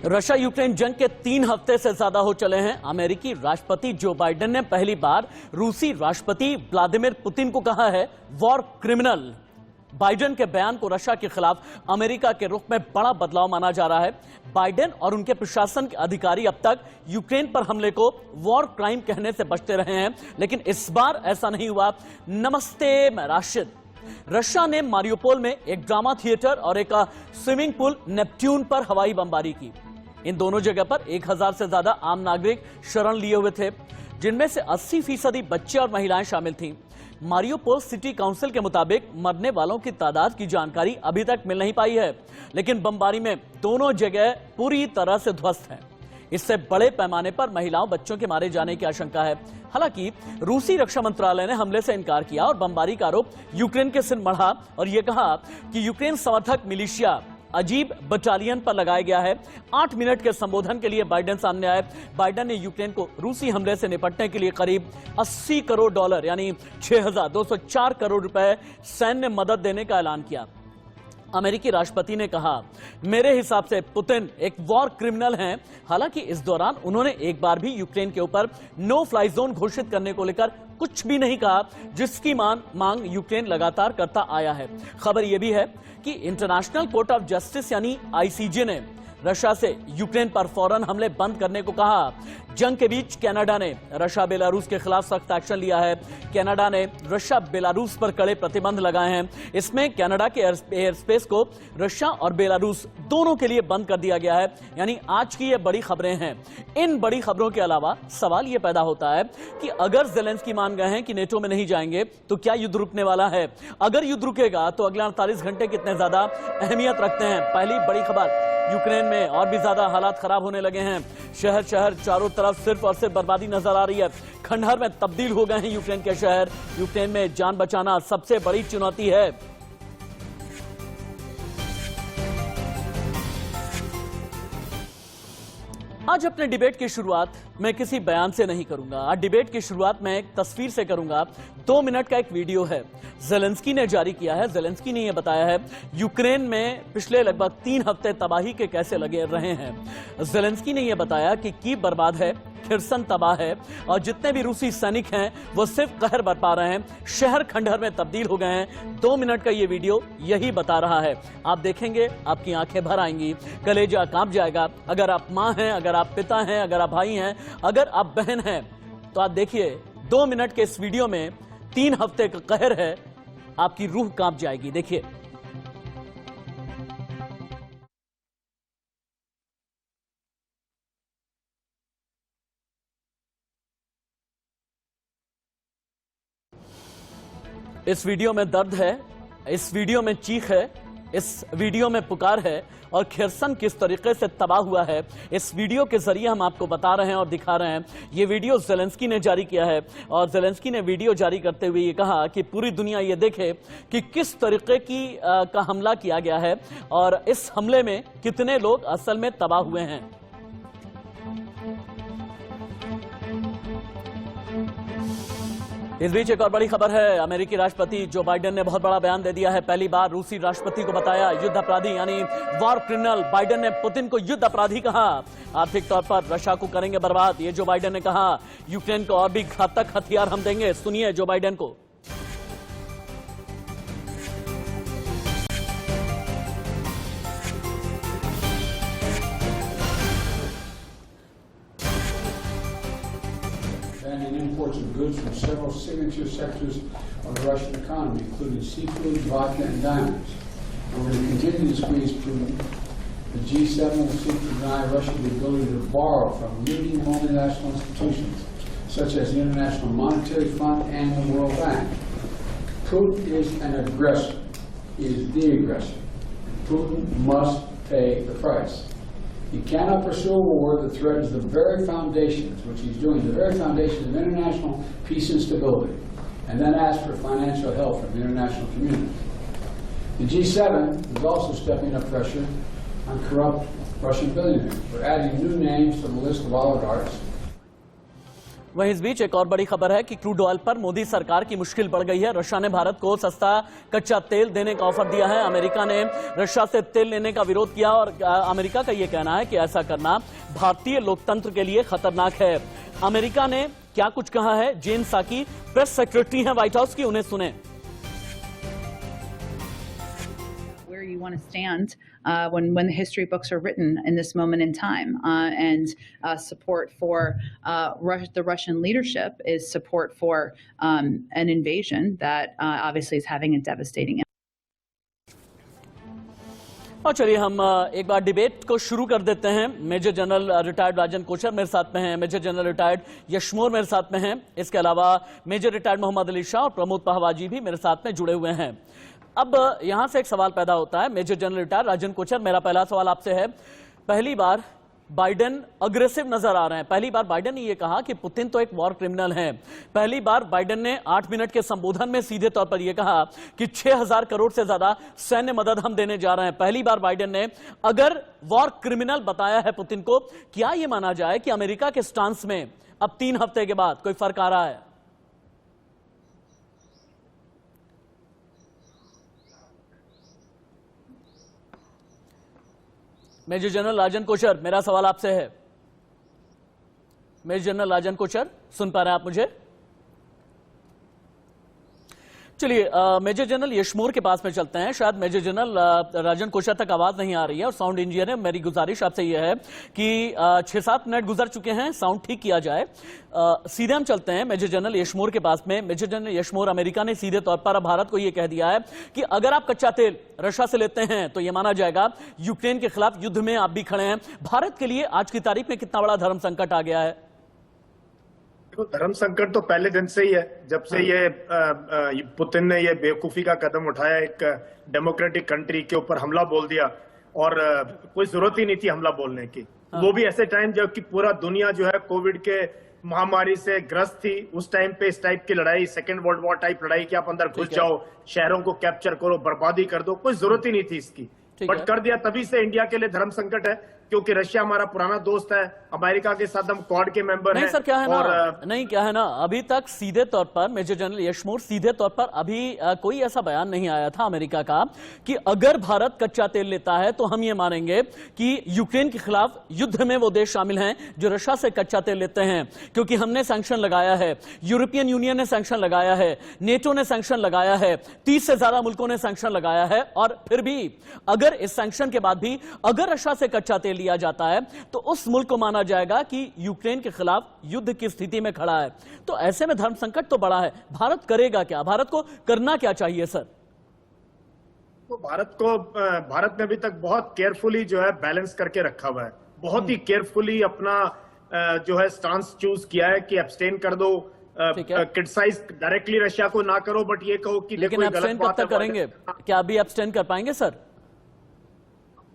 Russia Ukraine जंग के 3 हफ्ते से ज्यादा हो चले हैं। अमेरिकी राष्ट्रपति जो बाइडेन ने पहली बार रूसी राष्ट्रपति व्लादिमीर पुतिन को कहा है वॉर क्रिमिनल। बाइडेन के बयान को रशिया के खिलाफ अमेरिका के रुख में बड़ा बदलाव माना जा रहा है। बाइडेन और उनके प्रशासन के अधिकारी अब तक यूक्रेन पर हमले को वॉर क्राइम कहने से बचते रहे हैं, लेकिन इस बार ऐसा नहीं हुआ। नमस्ते, मैं राशिद। रशिया ने मारियोपोल में एक ड्रामा थिएटर और एक स्विमिंग पूल नेपट्यून पर हवाई बमबारी की। इन दोनों जगह पर 1000 से ज्यादा आम नागरिक शरण लिए हुए थे, जिनमें से 80% बच्चे और महिलाएं शामिल थीं। मारियोपोल सिटी काउंसिल के मुताबिक मरने वालों की तादाद की जानकारी अभी तक मिल नहीं पाई है, लेकिन बमबारी में दोनों जगह पूरी तरह से ध्वस्त हैं। इससे बड़े पैमाने पर महिलाओं बच्चों के मारे जाने की आशंका है। हालांकि रूसी रक्षा मंत्रालय ने हमले से इनकार किया और बमबारी का आरोप यूक्रेन के सिर मढ़ा और यह कहा कि यूक्रेन समर्थक मिलिशिया अजीब बटालियन पर लगाया गया है। 8 मिनट के संबोधन के लिए बाइडेन सामने आए। बाइडेन ने यूक्रेन को रूसी हमले से निपटने के लिए करीब $80 करोड़ यानी 6204 करोड़ रुपए सैन्य मदद देने का ऐलान किया। अमेरिकी राष्ट्रपति ने कहा, मेरे हिसाब से पुतिन एक वॉर क्रिमिनल हैं। हालांकि इस दौरान उन्होंने एक बार भी यूक्रेन के ऊपर नो फ्लाई जोन घोषित करने को लेकर कुछ भी नहीं कहा, जिसकी मांग यूक्रेन लगातार करता आया है। खबर यह भी है कि इंटरनेशनल कोर्ट ऑफ जस्टिस यानी ICJ ने रशिया से यूक्रेन पर फौरन हमले बंद करने को कहा। जंग के बीच कनाडा ने रशिया बेलारूस के खिलाफ सख्त एक्शन लिया है। कनाडा ने रशिया बेलारूस पर कड़े प्रतिबंध लगाए हैं। इसमें कनाडा के एयर स्पेस को रशिया और बेलारूस दोनों के लिए बंद कर दिया गया है। यानी आज की ये बड़ी खबरें हैं। इन बड़ी खबरों के अलावा सवाल ये पैदा होता है कि अगर ज़ेलेंस्की मान गए हैं कि नेटो में नहीं जाएंगे तो क्या युद्ध रुकने वाला है? अगर युद्ध रुकेगा तो अगले 48 घंटे कितने ज्यादा अहमियत रखते हैं? पहली बड़ी खबर, यूक्रेन में और भी ज्यादा हालात खराब होने लगे हैं। शहर चारों तरफ सिर्फ और सिर्फ बर्बादी नजर आ रही है। खंडहर में तब्दील हो गए हैं यूक्रेन के शहर। यूक्रेन में जान बचाना सबसे बड़ी चुनौती है। आज अपने डिबेट की शुरुआत मैं किसी बयान से नहीं करूंगा। आज डिबेट की शुरुआत मैं एक तस्वीर से करूंगा। 2 मिनट का एक वीडियो है, ज़ेलेंस्की ने जारी किया है। ज़ेलेंस्की ने यह बताया है यूक्रेन में पिछले लगभग 3 हफ्ते तबाही के कैसे लगे रहे हैं। ज़ेलेंस्की ने यह बताया कि कीव बर्बाद है, खिर्सन तबाह है और जितने भी रूसी सैनिक हैं वो सिर्फ कहर बरपा रहे हैं। शहर खंडहर में तब्दील हो गए हैं। 2 मिनट का ये वीडियो यही बता रहा है। आप देखेंगे, आपकी आंखें भर आएंगी, कलेजा कांप जाएगा। अगर आप मां हैं, अगर आप पिता हैं, अगर आप भाई हैं, अगर आप बहन हैं, तो आप देखिए 2 मिनट के इस वीडियो में 3 हफ्ते का कहर है। आपकी रूह कांप जाएगी। देखिए। इस वीडियो में दर्द है, इस वीडियो में चीख है, इस वीडियो में पुकार है और खिर्सन किस तरीके से तबाह हुआ है इस वीडियो के जरिए हम आपको बता रहे हैं और दिखा रहे हैं। ये वीडियो ज़ेलेंस्की ने जारी किया है और ज़ेलेंस्की ने वीडियो जारी करते हुए ये कहा कि पूरी दुनिया ये देखे कि किस तरीके का हमला किया गया है और इस हमले में कितने लोग असल में तबाह हुए हैं। इस बीच एक और बड़ी खबर है। अमेरिकी राष्ट्रपति जो बाइडेन ने बहुत बड़ा बयान दे दिया है। पहली बार रूसी राष्ट्रपति को बताया युद्ध अपराधी यानी वॉर क्रिमिनल। बाइडेन ने पुतिन को युद्ध अपराधी कहा। आर्थिक तौर पर रशिया को करेंगे बर्बाद, ये जो बाइडेन ने कहा। यूक्रेन को और भी घातक हथियार हम देंगे। सुनिए जो बाइडेन को। Imports of goods from several signature sectors of the Russian economy, including seafood, vodka, and diamonds. And we're going to continue to squeeze Putin. The G7 will seek to deny Russia the ability to borrow from leading multinational institutions, such as the International Monetary Fund and the World Bank. Putin is an aggressor. He is the aggressor. Putin must pay the price. He cannot pursue a war that threatens the very foundations, which he's doing, the very foundations of international peace and stability, and then ask for financial help from the international community. The G7 is also stepping up pressure on corrupt Russian billionaires. We're adding new names to the list of oligarchs. वहीं इस बीच एक और बड़ी खबर है कि crude oil पर मोदी सरकार की मुश्किल बढ़ गई है। रशिया ने भारत को सस्ता कच्चा तेल देने का ऑफर दिया है। अमेरिका ने रशिया से तेल लेने का विरोध किया और अमेरिका का यह कहना है कि ऐसा करना भारतीय लोकतंत्र के लिए खतरनाक है। अमेरिका ने क्या कुछ कहा है, जेन साकी प्रेस सेक्रेटरी हैं व्हाइट हाउस की, उन्हें सुने। Where you want to stand when the history books are written in this moment in time, and support for the Russian leadership is support for an invasion that obviously is having a devastating impact. और चलिए हम एक बार debate को शुरू कर देते हैं। Major general retired राजन कोचर मेरे साथ में हैं, मेजर जनरल रिटायर्ड यशमोर मेरे साथ में हैं, इसके अलावा मेजर रिटायर्ड मोहम्मद अली शाह और प्रमोद पहवाजी भी मेरे साथ में जुड़े हुए हैं। अब यहां से एक सवाल पैदा होता है। मेजर जनरल रिटायर्ड राजन कोचर, मेरा पहला सवाल आपसे है, पहली बार बाइडेन अग्रेसिव नजर आ रहे हैं। पहली बार बाइडेन ने यह कहा कि पुतिन तो एक वॉर क्रिमिनल है। पहली बार बाइडेन ने 8 मिनट के संबोधन में सीधे तौर पर यह कहा कि 6000 करोड़ से ज्यादा सैन्य मदद हम देने जा रहे हैं। पहली बार बाइडेन ने अगर वॉर क्रिमिनल बताया है पुतिन को, क्या यह माना जाए कि अमेरिका के स्टांस में अब 3 हफ्ते के बाद कोई फर्क आ रहा है? मेजर जनरल राजन कोचर, मेरा सवाल आपसे है। मेजर जनरल राजन कोचर, सुन पा रहे हैं आप मुझे? चलिए मेजर जनरल यशमोर के पास में चलते हैं। शायद मेजर जनरल राजन कोचर तक आवाज नहीं आ रही है और साउंड इंजीनियर है, मेरी गुजारिश आपसे यह है कि 6-7 मिनट गुजर चुके हैं, साउंड ठीक किया जाए। सीधे हम चलते हैं मेजर जनरल यशमोर के पास में। मेजर जनरल यशमोर, अमेरिका ने सीधे तौर पर अब भारत को यह कह दिया है कि अगर आप कच्चा तेल रशिया से लेते हैं तो यह माना जाएगा यूक्रेन के खिलाफ युद्ध में आप भी खड़े हैं। भारत के लिए आज की तारीख में कितना बड़ा धर्म संकट आ गया है? देखो, धर्म संकट तो पहले दिन से ही है, जब से ये पुतिन ने ये बेवकूफी का कदम उठाया, एक डेमोक्रेटिक कंट्री के ऊपर हमला बोल दिया और कोई जरूरत ही नहीं थी हमला बोलने की। वो भी ऐसे टाइम जबकि पूरा दुनिया जो है कोविड के महामारी से ग्रस्त थी। उस टाइम पे इस टाइप की लड़ाई, सेकेंड वर्ल्ड वॉर टाइप लड़ाई कि आप अंदर घुस जाओ, शहरों को कैप्चर करो, बर्बादी कर दो, कोई जरूरत ही नहीं थी इसकी। बट कर दिया। तभी से इंडिया के लिए धर्म संकट है, क्योंकि रशिया हमारा पुराना दोस्त है, अमेरिका के साथ हम क्वाड के मेंबर हैं। नहीं सर, क्या है ना, नहीं क्या है ना, अभी तक सीधे तौर पर मेजर जनरल यशमोर, सीधे तौर पर अभी कोई ऐसा बयान नहीं आया था अमेरिका का कि अगर भारत कच्चा तेल लेता है तो हम ये मानेंगे कि यूक्रेन के खिलाफ युद्ध में वो देश शामिल हैं जो रशिया से कच्चा तेल लेते हैं, क्योंकि हमने सैंक्शन लगाया है, यूरोपियन यूनियन ने सैंक्शन लगाया है, नेटो ने सैंक्शन लगाया है, 30 से ज्यादा मुल्कों ने सैंक्शन लगाया है। और फिर भी अगर इस सैंक्शन के बाद भी अगर रशिया से कच्चा तेल लिया जाता है तो उस मुल्क को माना जाएगा कि यूक्रेन के खिलाफ युद्ध की स्थिति में खड़ा है। तो ऐसे में धर्म संकट तो बड़ा है। भारत करेगा क्या? भारत को करना क्या चाहिए सर? तो भारत ने अभी तक बहुत केयरफुली जो है बैलेंस करके रखा हुआ है, बहुत ही केयरफुली अपना जो है स्टांस चूज किया है कि एब्सटेन कर दो, क्रिटिसाइज डायरेक्टली रशिया को ना करो, बट ये कहो कि लेकिन एब्सटेन कब तक करेंगे? क्या अभी एब्सटेन कर पाएंगे सर?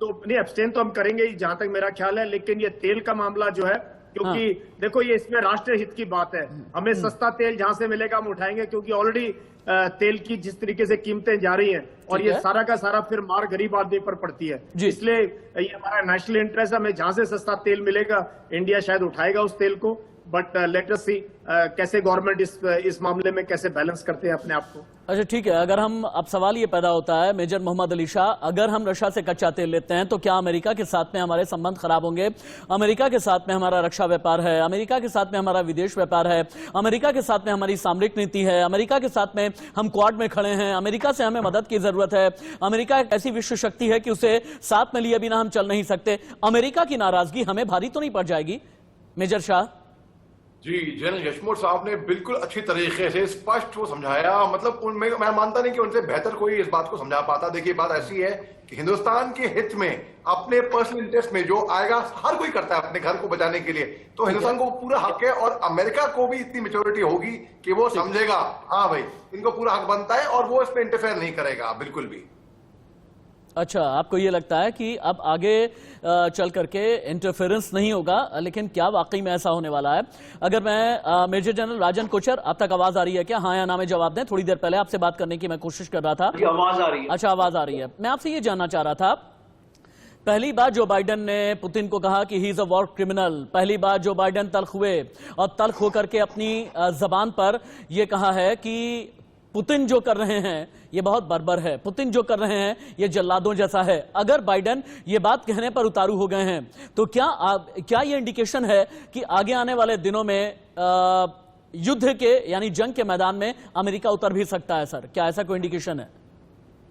तो नहीं, एब्सटेन तो हम करेंगे ही जहां तक मेरा ख्याल है, लेकिन ये तेल का मामला जो है, क्योंकि देखो ये इसमें राष्ट्रीय हित की बात है। हमें सस्ता तेल जहां से मिलेगा हम उठाएंगे, क्योंकि ऑलरेडी तेल की जिस तरीके से कीमतें जा रही हैं और ये सारा का सारा फिर मार गरीब आदमी पर पड़ती है। इसलिए ये हमारा नेशनल इंटरेस्ट है, हमें जहां से सस्ता तेल मिलेगा इंडिया शायद उठाएगा उस तेल को। बट लेट अस सी कैसे गवर्नमेंट इस मामले में कैसे बैलेंस करते हैं अपने आप को। अच्छा ठीक है, अगर हम अब सवाल ये पैदा होता है मेजर मोहम्मद अली शाह, अगर हम रशिया से कच्चा तेल लेते हैं तो क्या अमेरिका के साथ में हमारे संबंध खराब होंगे? अमेरिका के साथ में हमारा रक्षा व्यापार है, अमेरिका के साथ में हमारा विदेश व्यापार है, अमेरिका के साथ में हमारी सामरिक नीति है, अमेरिका के साथ में हम क्वाड में खड़े हैं, अमेरिका से हमें मदद की जरूरत है। अमेरिका एक ऐसी विश्व शक्ति है कि उसे साथ में लिए बिना हम चल नहीं सकते। अमेरिका की नाराजगी हमें भारी तो नहीं पड़ जाएगी? मेजर शाह जी, जनरल यशमोर साहब ने बिल्कुल अच्छी तरीके से स्पष्ट वो समझाया। मतलब मैं मानता नहीं कि उनसे बेहतर कोई इस बात को समझा पाता। देखिए बात ऐसी है कि हिंदुस्तान के हित में, अपने पर्सनल इंटरेस्ट में जो आएगा हर कोई करता है अपने घर को बचाने के लिए, तो हिंदुस्तान को पूरा हक है और अमेरिका को भी इतनी मेच्योरिटी होगी कि वो समझेगा हाँ भाई इनको पूरा हक बनता है और वो इसमें इंटरफेयर नहीं करेगा बिल्कुल भी। अच्छा, आपको ये लगता है कि अब आगे चल करके इंटरफेरेंस नहीं होगा, लेकिन क्या वाकई में ऐसा होने वाला है? अगर मैं मेजर जनरल राजन कोचर, आप तक आवाज आ रही है क्या? हाँ या ना में जवाब दें। थोड़ी देर पहले आपसे बात करने की मैं कोशिश कर रहा था। आवाज आ रही है? अच्छा, आवाज आ रही है। मैं आपसे ये जानना चाह रहा था पहली बार जो बाइडेन ने पुतिन को कहा कि he is a war criminal, पहली बार जो बाइडेन तल्ख हुए और तल्ख होकर के अपनी जबान पर यह कहा है कि पुतिन जो कर रहे हैं ये बहुत बर्बर है, पुतिन जो कर रहे हैं ये जल्लादों जैसा है। अगर बाइडेन ये बात कहने पर उतारू हो गए हैं तो क्या ये इंडिकेशन है कि आगे आने वाले दिनों में युद्ध के यानी जंग के मैदान में अमेरिका उतर भी सकता है? सर, क्या ऐसा कोई इंडिकेशन है?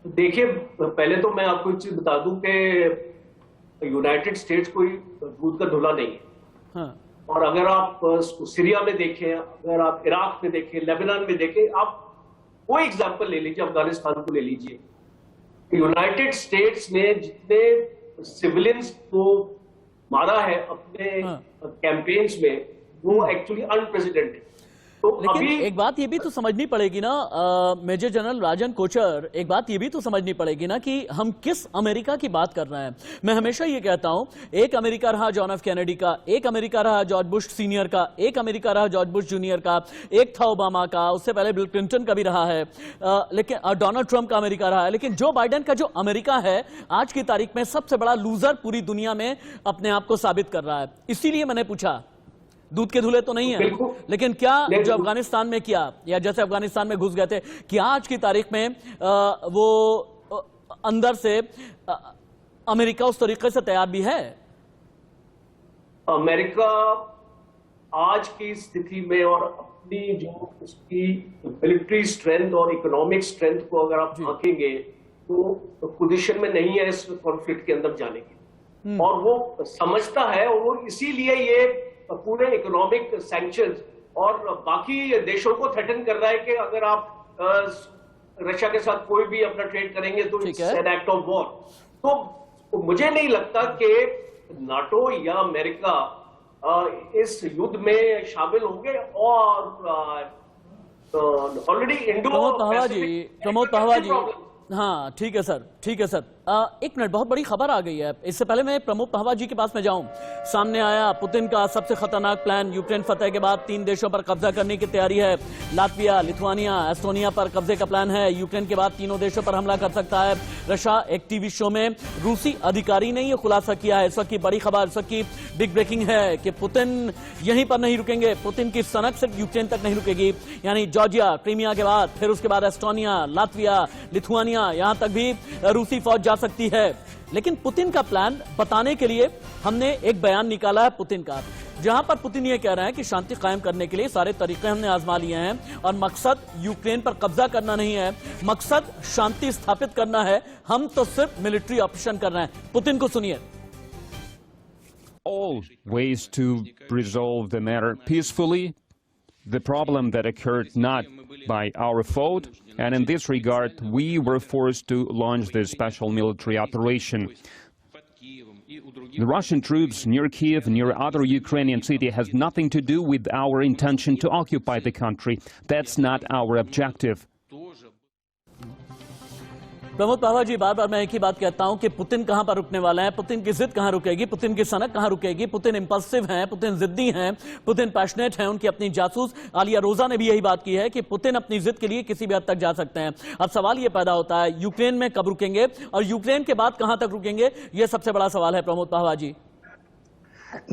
देखिए, पहले तो मैं आपको एक चीज बता दूं कि यूनाइटेड स्टेट्स कोई दूध का धुला नहीं है। हाँ। और अगर आप सीरिया में देखें, अगर आप इराक में देखें, लेबनान में देखें, आप कोई एग्जांपल ले लीजिए, अफगानिस्तान को ले लीजिए, यूनाइटेड स्टेट्स ने जितने सिविलियंस को मारा है अपने कैंपेन्स में, वो एक्चुअली अनप्रेसिडेंटेड। तो लेकिन अभी एक बात ये भी तो समझनी पड़ेगी ना मेजर जनरल राजन कोचर, एक बात ये भी तो समझनी पड़ेगी ना कि हम किस अमेरिका की बात कर रहे हैं। मैं हमेशा ये कहता हूं, एक अमेरिका रहा जॉन एफ कैनेडी का, एक अमेरिका रहा जॉर्ज बुश सीनियर का, एक अमेरिका रहा जॉर्ज बुश जूनियर का, एक था ओबामा का, उससे पहले बिल क्लिंटन का भी रहा है, लेकिन डोनाल्ड ट्रंप का अमेरिका रहा है। लेकिन जो बाइडेन का जो अमेरिका है आज की तारीख में सबसे बड़ा लूजर पूरी दुनिया में अपने आप को साबित कर रहा है। इसीलिए मैंने पूछा, दूध के धुले तो नहीं है, लेकिन क्या जो अफगानिस्तान में किया, या जैसे अफगानिस्तान में घुस गए थे, क्या आज की तारीख में वो अंदर से अमेरिका उस तरीके से तैयार भी है? अमेरिका आज की स्थिति में और अपनी जो उसकी मिलिट्री स्ट्रेंथ और इकोनॉमिक स्ट्रेंथ को अगर आप आंकेंगे तो पोजीशन में नहीं है इस कॉन्फ्लिक्ट के अंदर जाने की, और वो समझता है, और वो इसीलिए ये पूरे इकोनॉमिक सैंक्शंस और बाकी देशों को थ्रेटन कर रहा है कि अगर आप रशिया के साथ कोई भी अपना ट्रेड करेंगे तो it's an act of war. तो मुझे नहीं लगता कि नाटो या अमेरिका इस युद्ध में शामिल होंगे। और ऑलरेडी प्रमोद पहवा जी, हाँ ठीक है सर, ठीक है सर। एक मिनट, बहुत बड़ी खबर आ गई है। इससे पहले मैं प्रमोद पहवा जी के पास में जाऊं, सामने आया पुतिन का सबसे खतरनाक प्लान। यूक्रेन फतह के बाद 3 देशों पर कब्जा करने की तैयारी है। लातविया, लिथुआनिया, एस्टोनिया पर कब्जे का प्लान है। यूक्रेन के बाद 3 देशों पर हमला कर सकता है रशिया। एक टीवी शो में रूसी अधिकारी ने यह खुलासा किया है। इस वक्त की बड़ी खबर, इस वक्त की बिग ब्रेकिंग है कि पुतिन यहीं पर नहीं रुकेंगे। पुतिन की सनक सिर्फ यूक्रेन तक नहीं रुकेगी, यानी जॉर्जिया, क्रीमिया के बाद फिर उसके बाद एस्टोनिया, लातविया, लिथुआनिया, यहां तक भी रूसी फौज जा सकती है। लेकिन पुतिन का प्लान बताने के लिए हमने एक बयान निकाला है पुतिन का, जहां पर पुतिन ये कह रहे हैं कि शांति कायम करने के लिए सारे तरीके हमने आजमा लिए हैं और मकसद यूक्रेन पर कब्जा करना नहीं है, मकसद शांति स्थापित करना है। हम तो सिर्फ मिलिट्री ऑपरेशन कर रहे हैं। पुतिन को सुनिए। All ways to resolve the matter peacefully. The problem that occurred not by our fault, and in this regard, we were forced to launch this special military operation. The Russian troops near Kiev, near other Ukrainian city, has nothing to do with our intention to occupy the country. That's not our objective. Pramod Pahwa जी, बार बार मैं एक ही बात कहता हूं कि Putin कहां पर रुकने वाला है, पुतिन की जिद कहां रुकेगी, पुतिन की सनक कहां रुकेगी। पुतिन इंपल्सिव हैं, पुतिन जिद्दी हैं, पुतिन पैशनेट हैं। उनकी अपनी जासूस आलिया रोजा ने भी यही बात की है कि पुतिन अपनी जिद के लिए किसी भी हद तक जा सकते हैं। अब सवाल यह पैदा होता है, यूक्रेन में कब रुकेंगे और यूक्रेन के बाद कहां तक रुकेंगे? यह सबसे बड़ा सवाल है प्रमोद पहवा जी।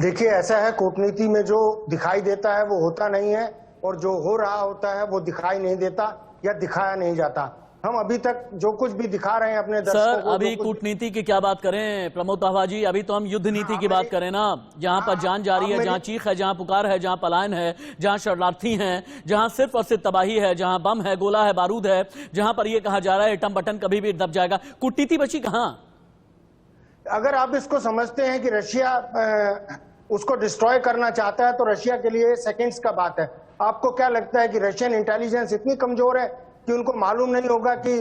देखिए, ऐसा है, कूटनीति में जो दिखाई देता है वो होता नहीं है, और जो हो रहा होता है वो दिखाई नहीं देता या दिखाया नहीं जाता। हम अभी तक जो कुछ भी दिखा रहे हैं अपने दर्शकों को, अभी कूटनीति की क्या बात करें प्रमोद पहवा जी, अभी तो हम युद्ध नीति की बात करें ना, जहां पर जान जा रही है, जहां चीख है, जहां पुकार है, जहां पलायन है, जहां शरणार्थी हैं, जहां सिर्फ और सिर्फ तबाही है, जहां बम है, गोला है, बारूद है, जहां पर यह कहा जा रहा है एटम बटन कभी भी दब जाएगा। कूटनीति बची कहां? अगर आप इसको समझते हैं कि रशिया उसको डिस्ट्रॉय करना चाहता है तो रशिया के लिए सेकंड्स का बात है। आपको क्या लगता है कि रशियन इंटेलिजेंस इतनी कमजोर है कि उनको मालूम नहीं होगा कि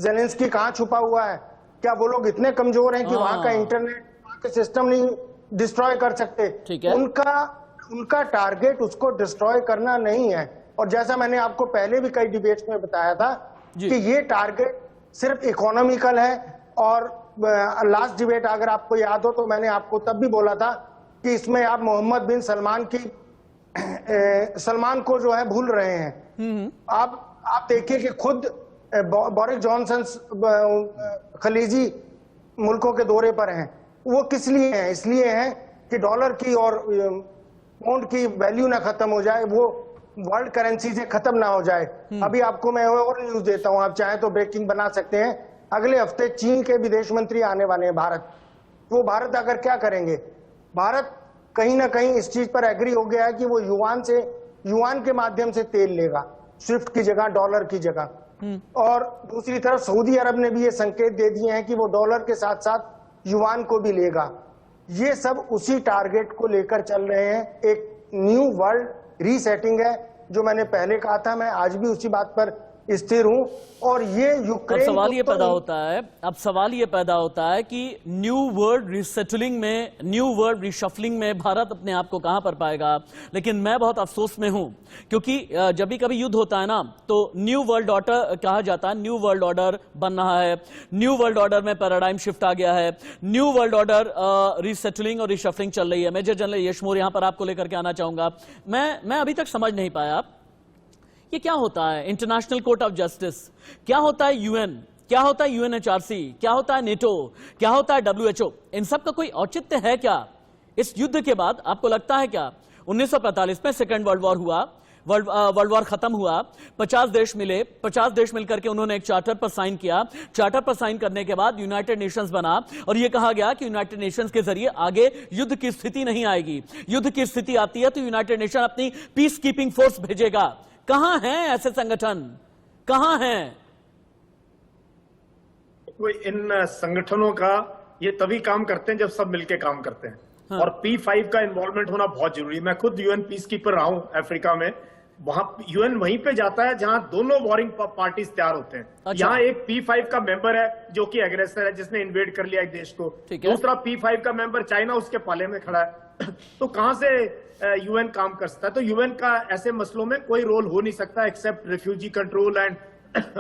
ज़ेलेंस्की कहां छुपा हुआ है? क्या वो लोग इतने कमजोर हैं कि वहां का इंटरनेट, वहां के सिस्टम नहीं डिस्ट्रॉय कर सकते? ठीक है। उनका टारगेट उसको डिस्ट्रॉय करना नहीं है। और जैसा मैंने आपको पहले भी कई डिबेट्स में बताया था कि ये टारगेट सिर्फ इकोनॉमिकल है। और लास्ट डिबेट अगर आपको याद हो तो मैंने आपको तब भी बोला था कि इसमें आप मोहम्मद बिन सलमान को जो है भूल रहे हैं। आप देखिए कि खुद बोरिस जॉनसन खलीजी मुल्कों के दौरे पर हैं। वो किस लिए हैं? इसलिए हैं कि डॉलर की और पाउंड की वैल्यू ना खत्म हो जाए, वो वर्ल्ड करेंसी से खत्म ना हो जाए। अभी आपको मैं और न्यूज देता हूं, आप चाहें तो ब्रेकिंग बना सकते हैं। अगले हफ्ते चीन के विदेश मंत्री आने वाले हैं भारत। वो भारत आकर क्या करेंगे? भारत कहीं ना कहीं इस चीज पर एग्री हो गया है कि वो युआन के माध्यम से तेल लेगा, स्विफ्ट की जगह, डॉलर की जगह। और दूसरी तरफ सऊदी अरब ने भी ये संकेत दे दिए हैं कि वो डॉलर के साथ साथ युआन को भी लेगा। ये सब उसी टारगेट को लेकर चल रहे हैं। एक न्यू वर्ल्ड रीसेटिंग है, जो मैंने पहले कहा था, मैं आज भी उसी बात पर स्थिर हूं। और ये यूक्रेन, अब सवाल ये पैदा होता है कि न्यू वर्ल्ड रीसेटलिंग में, न्यू वर्ल्ड रिशफलिंग में भारत अपने आप को कहां पर पाएगा। लेकिन मैं बहुत अफसोस में हूं, क्योंकि जब भी कभी युद्ध होता है ना, तो न्यू वर्ल्ड ऑर्डर कहा जाता है, न्यू वर्ल्ड ऑर्डर बन रहा है, न्यू वर्ल्ड ऑर्डर में पैराडाइम शिफ्ट आ गया है, न्यू वर्ल्ड ऑर्डर रीसेटलिंग और रिशफलिंग चल रही है। मेजर जनरल यशमोर, यहां पर आपको लेकर के आना चाहूंगा। मैं अभी तक समझ नहीं पाया ये क्या होता है इंटरनेशनल कोर्ट ऑफ जस्टिस, क्या होता है यूएन, क्या होता है यूएनएचआरसी, क्या होता है नेटो, क्या होता है डब्ल्यूएचओ? इन सब का कोई औचित्य है क्या इस युद्ध के बाद? आपको लगता है क्या 1945 में सेकेंड वर्ल्ड वॉर हुआ, वर्ल्ड वॉर खत्म हुआ, 50 देश मिले, 50 देश मिलकर के उन्होंने एक चार्टर पर साइन किया। चार्टर पर साइन करने के बाद यूनाइटेड नेशंस बना और यह कहा गया कि यूनाइटेड नेशंस के जरिए आगे युद्ध की स्थिति नहीं आएगी। युद्ध की स्थिति आती है तो यूनाइटेड नेशन अपनी पीस कीपिंग फोर्स भेजेगा। कहां हैं ऐसे संगठन, कहां हैं? इन संगठनों का ये तभी काम करते हैं जब सब मिलके काम करते हैं। हाँ। और P5 का इन्वॉल्वमेंट होना बहुत जरूरी है। मैं खुद यूएन पीस कीपर रहा हूं अफ्रीका में। वहां यूएन वहीं पे जाता है जहां दोनों वॉरिंग पार्टीज तैयार होते हैं। अच्छा। यहाँ एक P5 का मेंबर है जो कि एग्रेसर है, जिसने इन्वेड कर लिया एक देश को। दूसरा P5 का मेंबर चाइना उसके पाले में खड़ा है। तो कहां से यूएन काम कर सकता है? तो यूएन का ऐसे मसलों में कोई रोल हो नहीं सकता except refugee control and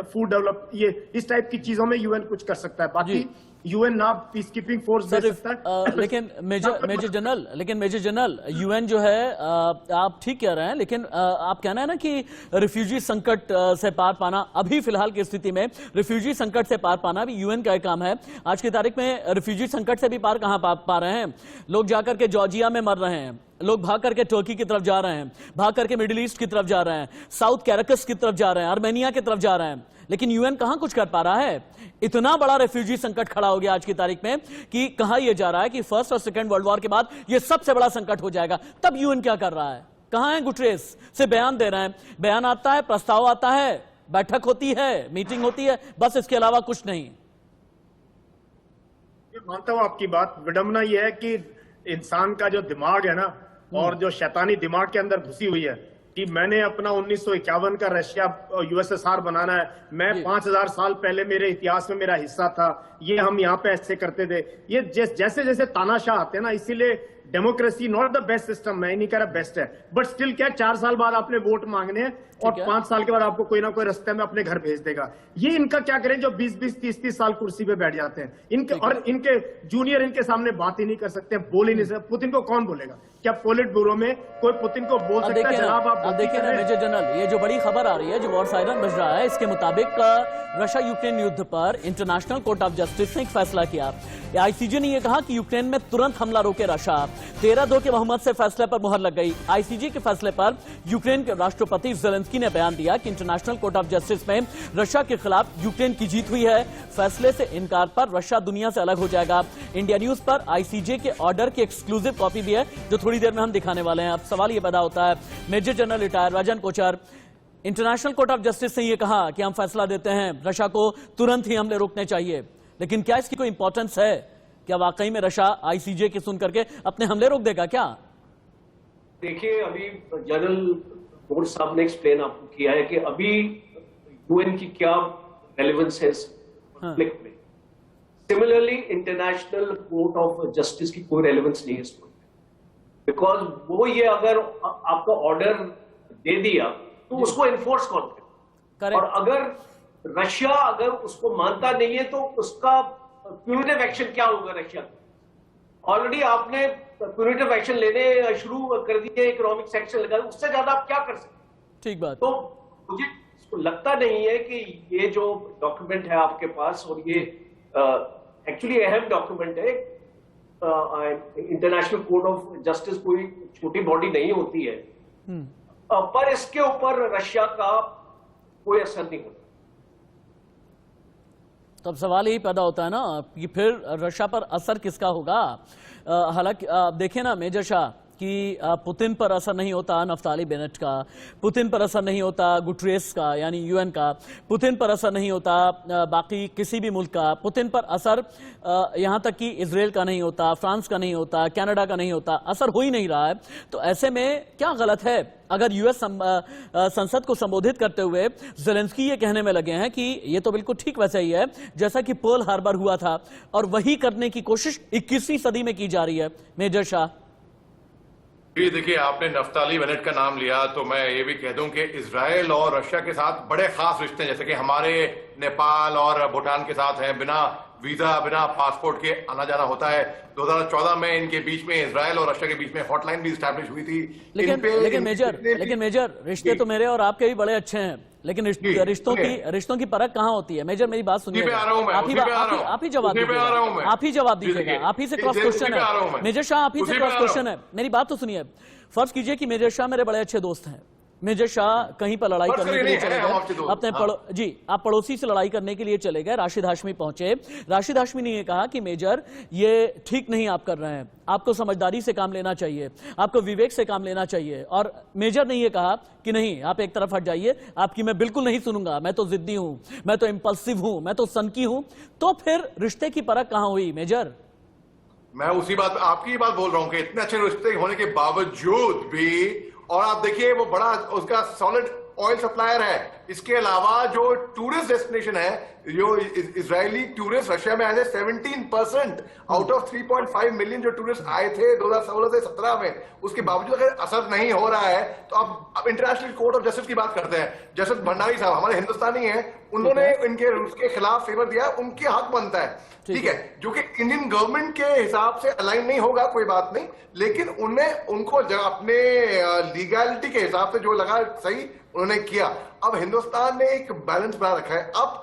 food develop, ये इस टाइप की चीजों में यूएन कुछ कर सकता है। बाकी यूएन ना पीस कीपिंग फोर्स दे सकता है। लेकिन मेजर जनरल यूएन जो है, आप ठीक कह रहे हैं, लेकिन आप कहना है ना कि रिफ्यूजी संकट से पार पाना, अभी फिलहाल की स्थिति में रिफ्यूजी संकट से पार पाना भी यूएन का काम है। आज की तारीख में रिफ्यूजी संकट से भी पार कहां पा रहे हैं? लोग जाकर के जॉर्जिया में मर रहे हैं, लोग भाग करके तुर्की की तरफ जा रहे हैं, भाग करके मिडिल ईस्ट की तरफ जा रहे हैं, साउथ कैराकस की तरफ जा रहे हैं, आर्मेनिया की तरफ जा रहे हैं। लेकिन यूएन कहां कुछ कर पा रहा है? इतना बड़ा रेफ्यूजी संकट खड़ा हो गया आज की तारीख में कि कहा यह जा रहा है कि फर्स्ट और सेकंड वर्ल्ड वॉर के बाद यह सबसे बड़ा संकट हो जाएगा। तब यूएन क्या कर रहा है? कहां है? गुटरेस से बयान दे रहे हैं, बयान आता है, प्रस्ताव आता है, बैठक होती है, मीटिंग होती है, बस इसके अलावा कुछ नहीं। मानता हूं आपकी बात। विडंबना यह है कि इंसान का जो दिमाग है ना, और जो शैतानी दिमाग के अंदर घुसी हुई है कि मैंने अपना 1951 का रशिया यूएसएसआर बनाना है, मैं 5000 साल पहले मेरे इतिहास में मेरा हिस्सा था, ये हम यहाँ पे ऐसे करते थे। ये जैसे जैसे तानाशाह आते हैं ना, इसीलिए democracy not the best system, मैं नहीं कह रहा बेस्ट है, बट स्टिल क्या 4 साल बाद आपने वोट मांगने हैं और 5 साल के बाद आपको कोई ना कोई रास्ते में अपने घर भेज देगा। ये इनका क्या करें जो 20-20, 30-30 साल कुर्सी पे बैठ जाते हैं। इनके और इनके जूनियर इनके सामने बात ही नहीं कर सकते, बोल ही नहीं सकते। पुतिन को कौन बोलेगा? क्या पोलिट ब्यूरो में कोई पुतिन को बोल सकता है जनाब आप देखिए ना मेजर जनरल, ये जो बड़ी खबर आ रही है, जो वॉर सायरन बज रहा है, इसके मुताबिक रशिया यूक्रेन युद्ध पर इंटरनेशनल कोर्ट ऑफ जस्टिस ने एक फैसला किया। आईसीजे ने यह कहा कि यूक्रेन में तुरंत हमला रोके रशिया। 13-2 के बहुमत से फैसले पर मुहर लग गई। आईसीजे के फैसले पर यूक्रेन के राष्ट्रपति ज़ेलेंस्की ने बयान दिया कि इंटरनेशनल कोर्ट ऑफ जस्टिस में रशिया के खिलाफ यूक्रेन की जीत हुई है। फैसले से इनकार पर रशिया दुनिया से अलग हो जाएगा। इंडिया न्यूज पर आईसीजे के ऑर्डर की एक्सक्लूसिव कॉपी भी है, जो थोड़ी देर में हम दिखाने वाले हैं। अब सवाल यह पैदा होता है, major general retired Rajan Kochar, international court of justice ने यह कहा कि हम फैसला देते हैं रशिया को तुरंत ही हमले रोकने चाहिए, लेकिन क्या इसकी कोई इंपॉर्टेंस है? क्या वाकई में रशिया आईसीजे की सुन करके अपने हमले रोक देगा क्या? देखिए, अभी जनरल बोर्ड साहब ने एक्सप्लेन आपको किया है कि अभी यूएन की क्या रेलेवेंस है इस कॉन्फ्लिक्ट में। Similarly international court of justice की कोई रेलेवेंस नहीं है इसमें, बिकॉज वो ये अगर आपका ऑर्डर दे दिया तो उसको एनफोर्स कौन करे? और अगर रशिया अगर उसको मानता नहीं है तो उसका प्यूनिटिव एक्शन क्या होगा रशिया? ऑलरेडी आपने प्यूनिटिव एक्शन लेने शुरू कर दिए, इकोनॉमिक सैंक्शन लगा, उससे ज्यादा आप क्या कर सकते? ठीक बात। तो मुझे लगता नहीं है कि ये जो डॉक्यूमेंट है आपके पास, और ये एक्चुअली अहम डॉक्यूमेंट है, इंटरनेशनल कोर्ट ऑफ जस्टिस कोई छोटी बॉडी नहीं होती है, पर इसके ऊपर रशिया का कोई असर नहीं होता। तो अब सवाल यही पैदा होता है ना कि फिर रशिया पर असर किसका होगा। हालांकि देखें ना मेजर शाह कि पुतिन पर असर नहीं होता नफ्ताली बेनेट का, पुतिन पर असर नहीं होता गुटरेस का यानी यूएन का, पुतिन पर असर नहीं होता बाकी किसी भी मुल्क का, पुतिन पर असर यहां तक कि इजराइल का नहीं होता, फ्रांस का नहीं होता, कनाडा का नहीं होता, असर हो ही नहीं रहा है। तो ऐसे में क्या गलत है अगर यूएस संसद को संबोधित करते हुए ज़ेलेंस्की ये कहने में लगे हैं कि ये तो बिल्कुल ठीक वैसा ही है जैसा कि पर्ल हार्बर हुआ था और वही करने की कोशिश 21वीं सदी में की जा रही है। मेजर शाह जी देखिए, आपने नफ्ताली बेनेट का नाम लिया तो मैं ये भी कह दूं कि इजराइल और रशिया के साथ बड़े खास रिश्ते हैं, जैसे कि हमारे नेपाल और भूटान के साथ हैं, बिना वीजा बिना पासपोर्ट के आना जाना होता है। 2014 में इनके बीच में इजराइल और रशिया के बीच में हॉटलाइन भी स्टैब्लिश हुई थी। लेकिन मेजर रिश्ते तो मेरे और आपके भी बड़े अच्छे हैं, लेकिन रिश्तों की परख कहाँ होती है? मेजर मेरी बात सुनिए, आप ही जवाब दीजिएगा, आप ही से क्रॉस क्वेश्चन है मेजर शाह, आप ही से क्रॉस क्वेश्चन है। मेरी बात तो सुनिए, फर्ज कीजिए कि मेजर शाह मेरे बड़े अच्छे दोस्त हैं, मेजर शाह कहीं पर लड़ाई करने के लिए चले गए अपने जी आप पड़ोसी से लड़ाई करने के लिए चले गए, राशिद हाशमी पहुंचे, राशिद हाशमी ने ये कहा कि मेजर ये ठीक नहीं आप कर रहे हैं, आपको समझदारी से काम लेना चाहिए, आपको विवेक से काम लेना चाहिए, और मेजर ने ये कहा कि नहीं आप एक तरफ हट जाइए, आपकी मैं बिल्कुल नहीं सुनूंगा, मैं तो जिद्दी हूं, मैं तो इंपल्सिव हूं, मैं तो सनकी हूं। तो फिर रिश्ते की परख कहां हुई मेजर? मैं उसी बात आपकी बात बोल रहा हूं कि इतने अच्छे रिश्ते होने के बावजूद भी, और आप देखिए वो बड़ा उसका सॉलिड ऑयल सप्लायर है, इसके अलावा जो टूरिस्ट डेस्टिनेशन है, जो इजरायली टूरिस्ट रशिया में आए थे 17% आउट ऑफ 3.5 मिलियन जो टूरिस्ट आए थे 2016 से 17 में, उसके बावजूद अगर असर नहीं हो रहा है तो अब इंटरनेशनल कोर्ट ऑफ जस्टिस की बात करते हैं। जस्टिस भंडारी साहब हमारे हिंदुस्तानी हैं, उन्होंने इनके रूल्स के खिलाफ फेवर दिया, उनके हक बनता है, ठीक है, जो कि इंडियन गवर्नमेंट के हिसाब से अलाइन नहीं होगा, कोई बात नहीं, लेकिन उनको अपने लीगैलिटी के हिसाब से जो लगा सही उन्होंने किया। अब हिंदुस्तान ने एक बैलेंस बना रखा है, अब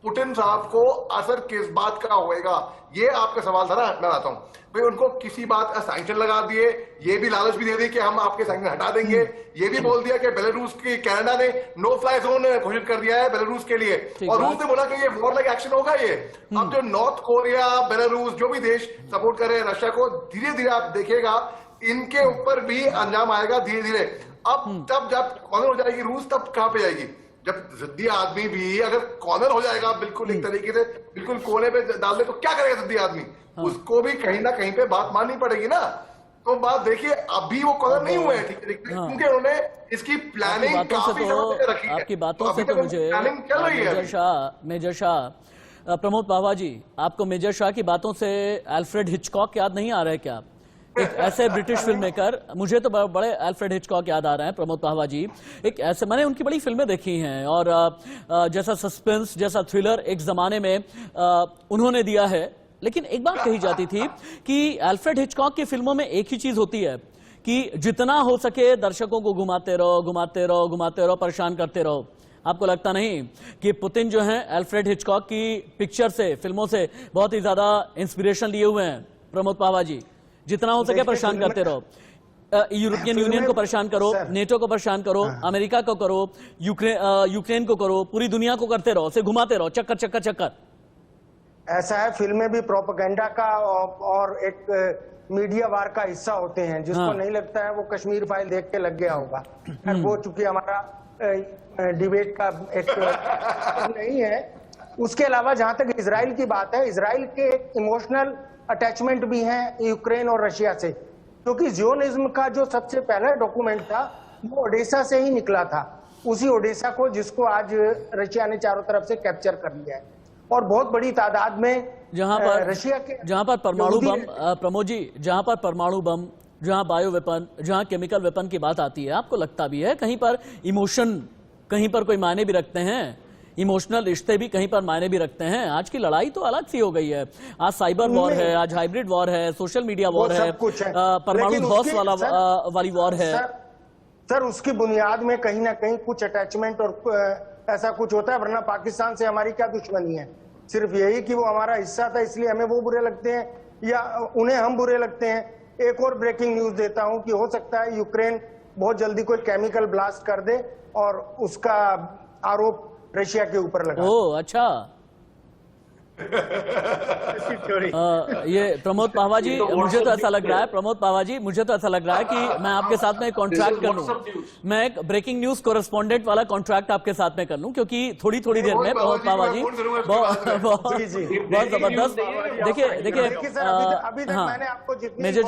पुतिन साहब को असर किस बात का होएगा, ये आपका सवाल था ना, मैं बताता हूं भाई, उनको किसी बात का सैंक्शन लगा दिए, ये भी लालच भी दे दी कि हम आपके सैंक्शन हटा देंगे, ये भी बोल दिया कि बेलारूस की कनाडा ने नो फ्लाई जोन घोषित कर दिया है बेलारूस के लिए, और रूस ने बोला कि ये वॉर लाइक एक्शन होगा ये। अब जो नॉर्थ कोरिया, बेलारूस जो भी देश सपोर्ट कर रहे हैं रशिया को, धीरे धीरे आप देखिएगा इनके ऊपर भी अंजाम आएगा धीरे धीरे। अब तब जब कॉर्नर हो जाएगी रूस, तब कहां पे जाएगी? जब जिद्दी आदमी भी अगर कॉर्नर हो जाएगा बिल्कुल एक तरीके से, बिल्कुल कोने पे डाल दे, तो क्या करेगा जिद्दी आदमी? उसको भी कहीं ना कहीं पे बात माननी पड़ेगी ना। तो बात देखिए, अभी वो कॉर्नर नहीं हुए हैं ठीक तरीके से, क्योंकि उन्होंने इसकी प्लानिंग काफी समय से रखी है। आपकी बातों से तो मुझे मेजर शाह प्रमोद पावा जी, आपको मेजर शाह की बातों से अल्फ्रेड हिचकॉक याद नहीं आ रहा है क्या? एक ऐसे ब्रिटिश फिल्म मेकर, मुझे तो बड़े अल्फ्रेड हिचकॉक याद आ रहे हैं प्रमोद पावा जी, एक ऐसे, मैंने उनकी बड़ी फिल्में देखी हैं, और जैसा सस्पेंस, जैसा थ्रिलर एक जमाने में उन्होंने दिया है। लेकिन एक बात कही जाती थी कि अल्फ्रेड हिचकॉक की फिल्मों में एक ही चीज होती है कि जितना हो सके दर्शकों को घुमाते रहो, परेशान करते रहो। आपको लगता नहीं कि पुतिन जो है अल्फ्रेड हिचकॉक की पिक्चर से, फिल्मों से बहुत ही ज्यादा इंस्पिरेशन लिए हुए हैं? प्रमोद पावा जी, जितना हो सके परेशान करते रहो, यूरोपियन यूनियन को परेशान करो, नेटो को परेशान करो, अमेरिका को करो, यूक्रेन को करो, पूरी दुनिया को करते रहो, से घुमाते रहो, चक्कर। ऐसा है, फिल्में भी प्रोपेगेंडा का और एक मीडिया वार का हिस्सा होते हैं। जिसको नहीं लगता है वो कश्मीर फाइल देख के लग गया होगा। वो चूंकि हमारा डिबेट का एक नहीं है। उसके अलावा जहां तक इजराइल की बात है, इजराइल के एक इमोशनल अटैचमेंट भी है यूक्रेन और रशिया से, क्योंकि जियोनिज्म का जो सबसे पहला डॉक्यूमेंट था वो ओडेसा से ही निकला था, उसी ओडेसा को जिसको आज रशिया ने चारों तरफ से कैप्चर कर लिया है, और बहुत बड़ी तादाद में जहां पर रशिया के जहां पर परमाणु बम, प्रमोद जी, जहां पर परमाणु बम, जहां बायो वेपन, जहां केमिकल वेपन की बात आती है, आपको लगता भी है कहीं पर इमोशन कहीं पर कोई मायने भी रखते हैं? इमोशनल रिश्ते भी कहीं पर मायने भी रखते हैं। आज की लड़ाई तो अलग सी हो गई है, आज साइबर वॉर है, आज हाइब्रिड वॉर है, सोशल मीडिया वॉर है, परमाणु ध्वस्त वाली वॉर है। सर उसकी बुनियाद में कहीं ना कहीं कुछ अटैचमेंट और ऐसा कुछ होता है, वरना पाकिस्तान से हमारी क्या दुश्मनी है? सिर्फ यही कि वो हमारा हिस्सा था इसलिए हमें वो बुरे लगते हैं, या उन्हें हम बुरे लगते हैं? एक और ब्रेकिंग न्यूज देता हूं कि हो सकता है यूक्रेन बहुत जल्दी कोई केमिकल ब्लास्ट कर दे और उसका आरोप रशिया के ऊपर लगा। ओह अच्छा। ये प्रमोद पावा जी, मुझे तो ऐसा लग रहा है, प्रमोद पावा जी, मुझे तो ऐसा लग रहा है कि मैं आपके साथ में कॉन्ट्रैक्ट कर लूं, मैं एक ब्रेकिंग न्यूज कोरेस्पोंडेंट वाला कॉन्ट्रैक्ट आपके साथ में कर लूं, क्योंकि थोड़ी थोड़ी देर में प्रमोद पावा जी बहुत जबरदस्त। देखिए मेजर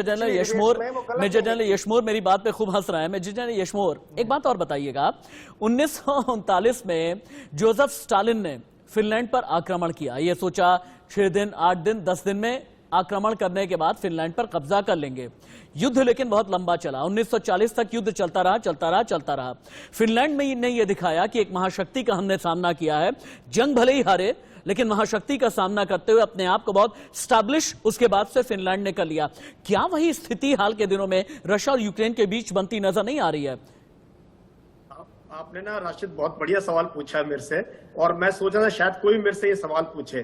जनरल यशमोर मेरी बात पे खूब हंस रहा है। मेजर जनरल यशमोर, एक बात और बताइएगा, 1939 में जोसेफ स्टालिन ने फिनलैंड पर आक्रमण किया। ये सोचा 6 दिन 8 दिन 10 दिन में आक्रमण करने के बाद फिनलैंड पर कब्जा कर लेंगे। युद्ध लेकिन बहुत लंबा चला, 1940 तक युद्ध चलता रहा। फिनलैंड में ने यह दिखाया कि एक महाशक्ति का हमने सामना किया है। जंग भले ही हारे, लेकिन महाशक्ति का सामना करते हुए अपने आप को बहुत स्टैब्लिश उसके बाद से फिनलैंड ने कर लिया। क्या वही स्थिति हाल के दिनों में रशिया और यूक्रेन के बीच बनती नजर नहीं आ रही है? आपने ना राशिद बहुत बढ़िया सवाल पूछा है मेरे से, और मैं सोचा था शायद कोई मेरे से ये सवाल पूछे।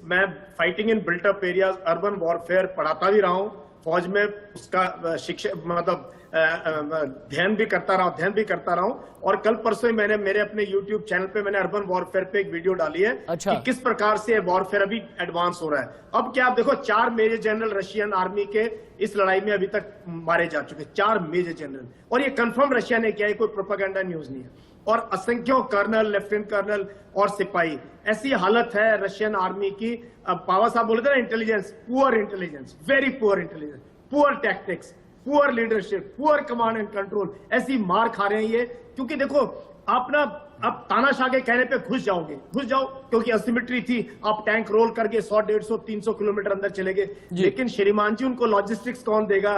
मैं fighting in built up areas, urban warfare पढ़ाता भी रहा हूँ, फौज में उसका शिक्षा मतलब ध्यान भी करता रहा हूँ। और कल परसों ही मैंने मेरे अपने YouTube चैनल पे मैंने अर्बन वॉरफेयर पे एक वीडियो डाली है कि किस प्रकार से वॉरफेयर अभी एडवांस हो रहा है। अब क्या आप देखो, 4 मेजर जनरल रशियन आर्मी के इस लड़ाई में अभी तक मारे जा चुके, 4 मेजर जनरल, और ये कंफर्म रशिया ने किया है, कोई प्रोपेगेंडा न्यूज नहीं है। और असंख्यों कर्नल, लेफ्टिनेंट कर्नल और सिपाही, ऐसी हालत है रशियन आर्मी की। अब पावा साहब बोले थे ना, intelligence, poor intelligence, very poor intelligence, poor tactics, poor leadership, poor command and control, ऐसी मार खा रहे हैं ये। क्योंकि देखो आप तानाशाह के कहने पे घुस जाओ, क्योंकि असिमेट्री थी, आप टैंक रोल करके 100, 150, 300 किलोमीटर अंदर चले गए। लेकिन श्रीमान जी, उनको लॉजिस्टिक्स कौन देगा?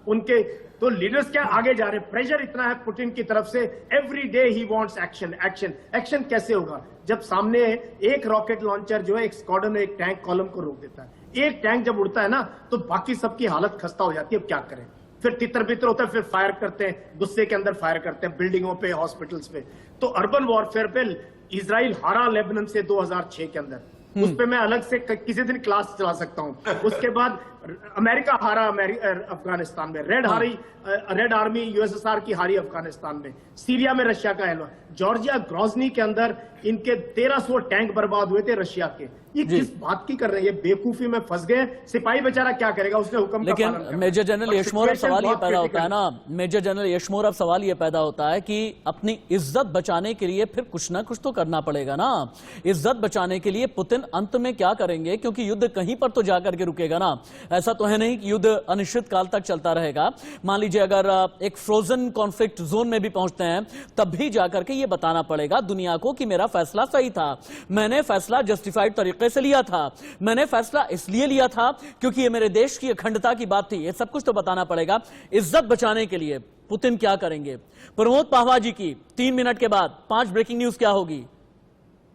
उनके तो लीडर्स क्या आगे जा रहे हैं? प्रेशर इतना है पुतिन की तरफ से, every day he wants action. कैसे होगा जब सामने एक रॉकेट लॉन्चर जो है, एक स्क्वाड्रन, एक टैंक कॉलम को रोक देता है। एक टैंक जब उड़ता है ना, तो बाकी सबकी हालत खस्ता हो जाती है। अब क्या करें? फिर तितर बितर होता है, फिर फायर करते हैं, गुस्से के अंदर फायर करते हैं बिल्डिंगों पे, हॉस्पिटल्स पे। तो अर्बन वॉरफेयर पे इजराइल हारा लेबनान से 2006 के अंदर, उस पे मैं अलग से किसी दिन क्लास चला सकता हूं। उसके बाद अमेरिका हारा अफगानिस्तान में, रेड आर्मी यूएसएसआर की हारी अफगानिस्तान में, सीरिया में रशिया का हलवा, जॉर्जिया ग्रोजनी के अंदर इनके 1300 टैंक बर्बाद हुए थे रशिया के। ये किस बात की कर रहे हैं? ये बेवकूफी में फंस गए। सिपाही बेचारा क्या करेगा? उसने हुक्म का पालन लेकिन मेजर जनरल यशमोर, अब सवाल ये पैदा होता है ना, मेजर जनरल यशमोर, अब सवाल ये पैदा होता है कि अपनी इज्जत बचाने के लिए फिर कुछ ना कुछ तो करना पड़ेगा ना। इज्जत बचाने के लिए पुतिन अंत में क्या करेंगे? क्योंकि युद्ध कहीं पर तो जाकर के रुकेगा ना। ऐसा तो है नहीं कि युद्ध अनिश्चित काल तक चलता रहेगा। मान लीजिए अगर एक फ्रोजन कॉन्फ्लिक्ट जोन में भी पहुंचते हैं, तब भी जाकर के ये बताना पड़ेगा दुनिया को कि मेरा फैसला सही था, मैंने फैसला जस्टिफाइड तरीके से लिया था, मैंने फैसला इसलिए लिया था क्योंकि ये मेरे देश की अखंडता की बात थी। ये सब कुछ तो बताना पड़ेगा। इज्जत बचाने के लिए पुतिन क्या करेंगे? प्रमोद पावा जी की 3 मिनट के बाद 5 ब्रेकिंग न्यूज क्या होगी?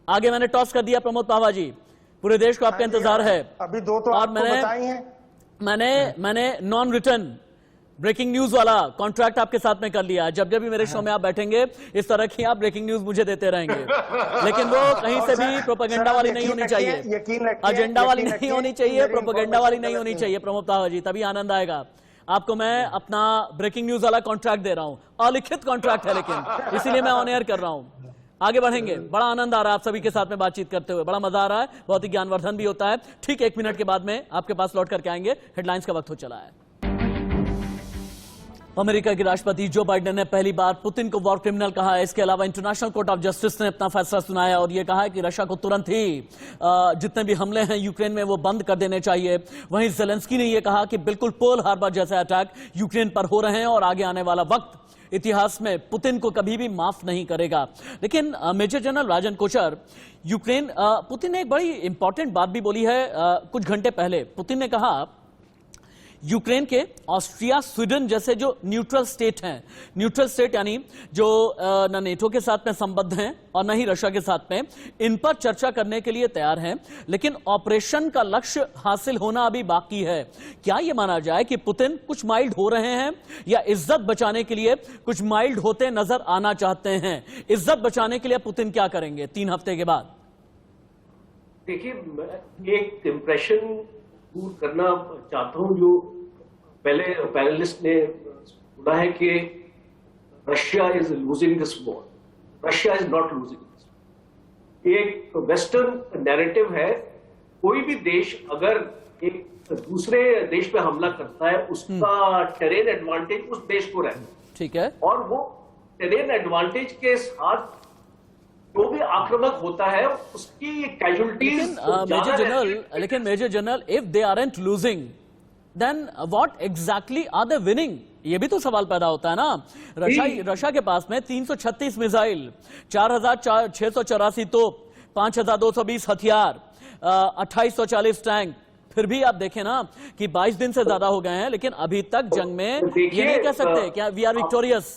आगे मैंने टॉस कर दिया प्रमोद पावा जी, पूरे देश को आपका इंतजार है। अभी 2 तो आपको बताई हैं। मैंने नॉन रिटर्न ब्रेकिंग न्यूज वाला कॉन्ट्रैक्ट आपके साथ में कर लिया। जब जब भी मेरे शो में आप बैठेंगे, इस तरह की आप ब्रेकिंग न्यूज मुझे देते रहेंगे, लेकिन वो कहीं से भी प्रोपेगेंडा वाली नहीं होनी चाहिए, एजेंडा वाली नहीं होनी चाहिए, प्रोपेगेंडा वाली नहीं होनी चाहिए प्रमोद पावा जी, तभी आनंद आएगा। आपको मैं अपना ब्रेकिंग न्यूज वाला कॉन्ट्रैक्ट दे रहा हूं, अलिखित कॉन्ट्रैक्ट है, लेकिन इसीलिए मैं ऑन एयर कर रहा हूं। आगे बढ़ेंगे, बड़ा आनंद आ रहा है आप सभी के साथ में बातचीत करते हुए, बड़ा मजा आ रहा है, बहुत ही ज्ञानवर्धन भी होता है। ठीक 1 मिनट के बाद में आपके पास लौट करके आएंगे। हेडलाइंस का वक्त हो चला है। अमेरिका के राष्ट्रपति जो बाइडेन ने पहली बार पुतिन को वॉर क्रिमिनल कहा है। इसके अलावा इंटरनेशनल कोर्ट ऑफ जस्टिस ने अपना फैसला सुनाया और यह कहा है कि रशिया को तुरंत ही जितने भी हमले हैं यूक्रेन में वो बंद कर देने चाहिए। वहीं जेलेंस्की ने यह कहा कि बिल्कुल पर्ल हार्बर जैसे अटैक यूक्रेन पर हो रहे हैं और आगे आने वाला वक्त इतिहास में पुतिन को कभी भी माफ नहीं करेगा। लेकिन मेजर जनरल राजन कोचर, पुतिन ने एक बड़ी इंपॉर्टेंट बात भी बोली है कुछ घंटे पहले। पुतिन ने कहा यूक्रेन के ऑस्ट्रिया, स्वीडन जैसे जो न्यूट्रल स्टेट हैं, न्यूट्रल स्टेट यानी जो न नेटो के साथ में संबद्ध हैं और न ही रशिया के साथ में, इन पर चर्चा करने के लिए तैयार हैं, लेकिन ऑपरेशन का लक्ष्य हासिल होना अभी बाकी है। क्या यह माना जाए कि पुतिन कुछ माइल्ड हो रहे हैं या इज्जत बचाने के लिए कुछ माइल्ड होते नजर आना चाहते हैं? इज्जत बचाने के लिए पुतिन क्या करेंगे 3 हफ्ते के बाद? देखिए, एक इंप्रेशन दूर करना चाहता हूं। जो पहले पैनलिस्ट ने बोला है कि Russia is losing this war, Russia is not losing this. एक वेस्टर्न नैरेटिव है, कोई भी देश अगर एक दूसरे देश पे हमला करता है उसका टेरेन एडवांटेज उस देश को रहता है, ठीक है, और वो टेरेन एडवांटेज के साथ जो भी आक्रामक होता है उसकी कैजुअलिटीज लेकिन major general, if they aren't losing then what exactly are they winning? ये भी तो सवाल पैदा होता है ना। रशिया के पास में 336 मिसाइल, 4,684 तोप, 5,220 हथियार, 2,840 टैंक। फिर भी आप देखें ना कि 22 दिन से ज्यादा हो गए हैं, लेकिन अभी तक जंग में ये नहीं कह सकते क्या we are victorious.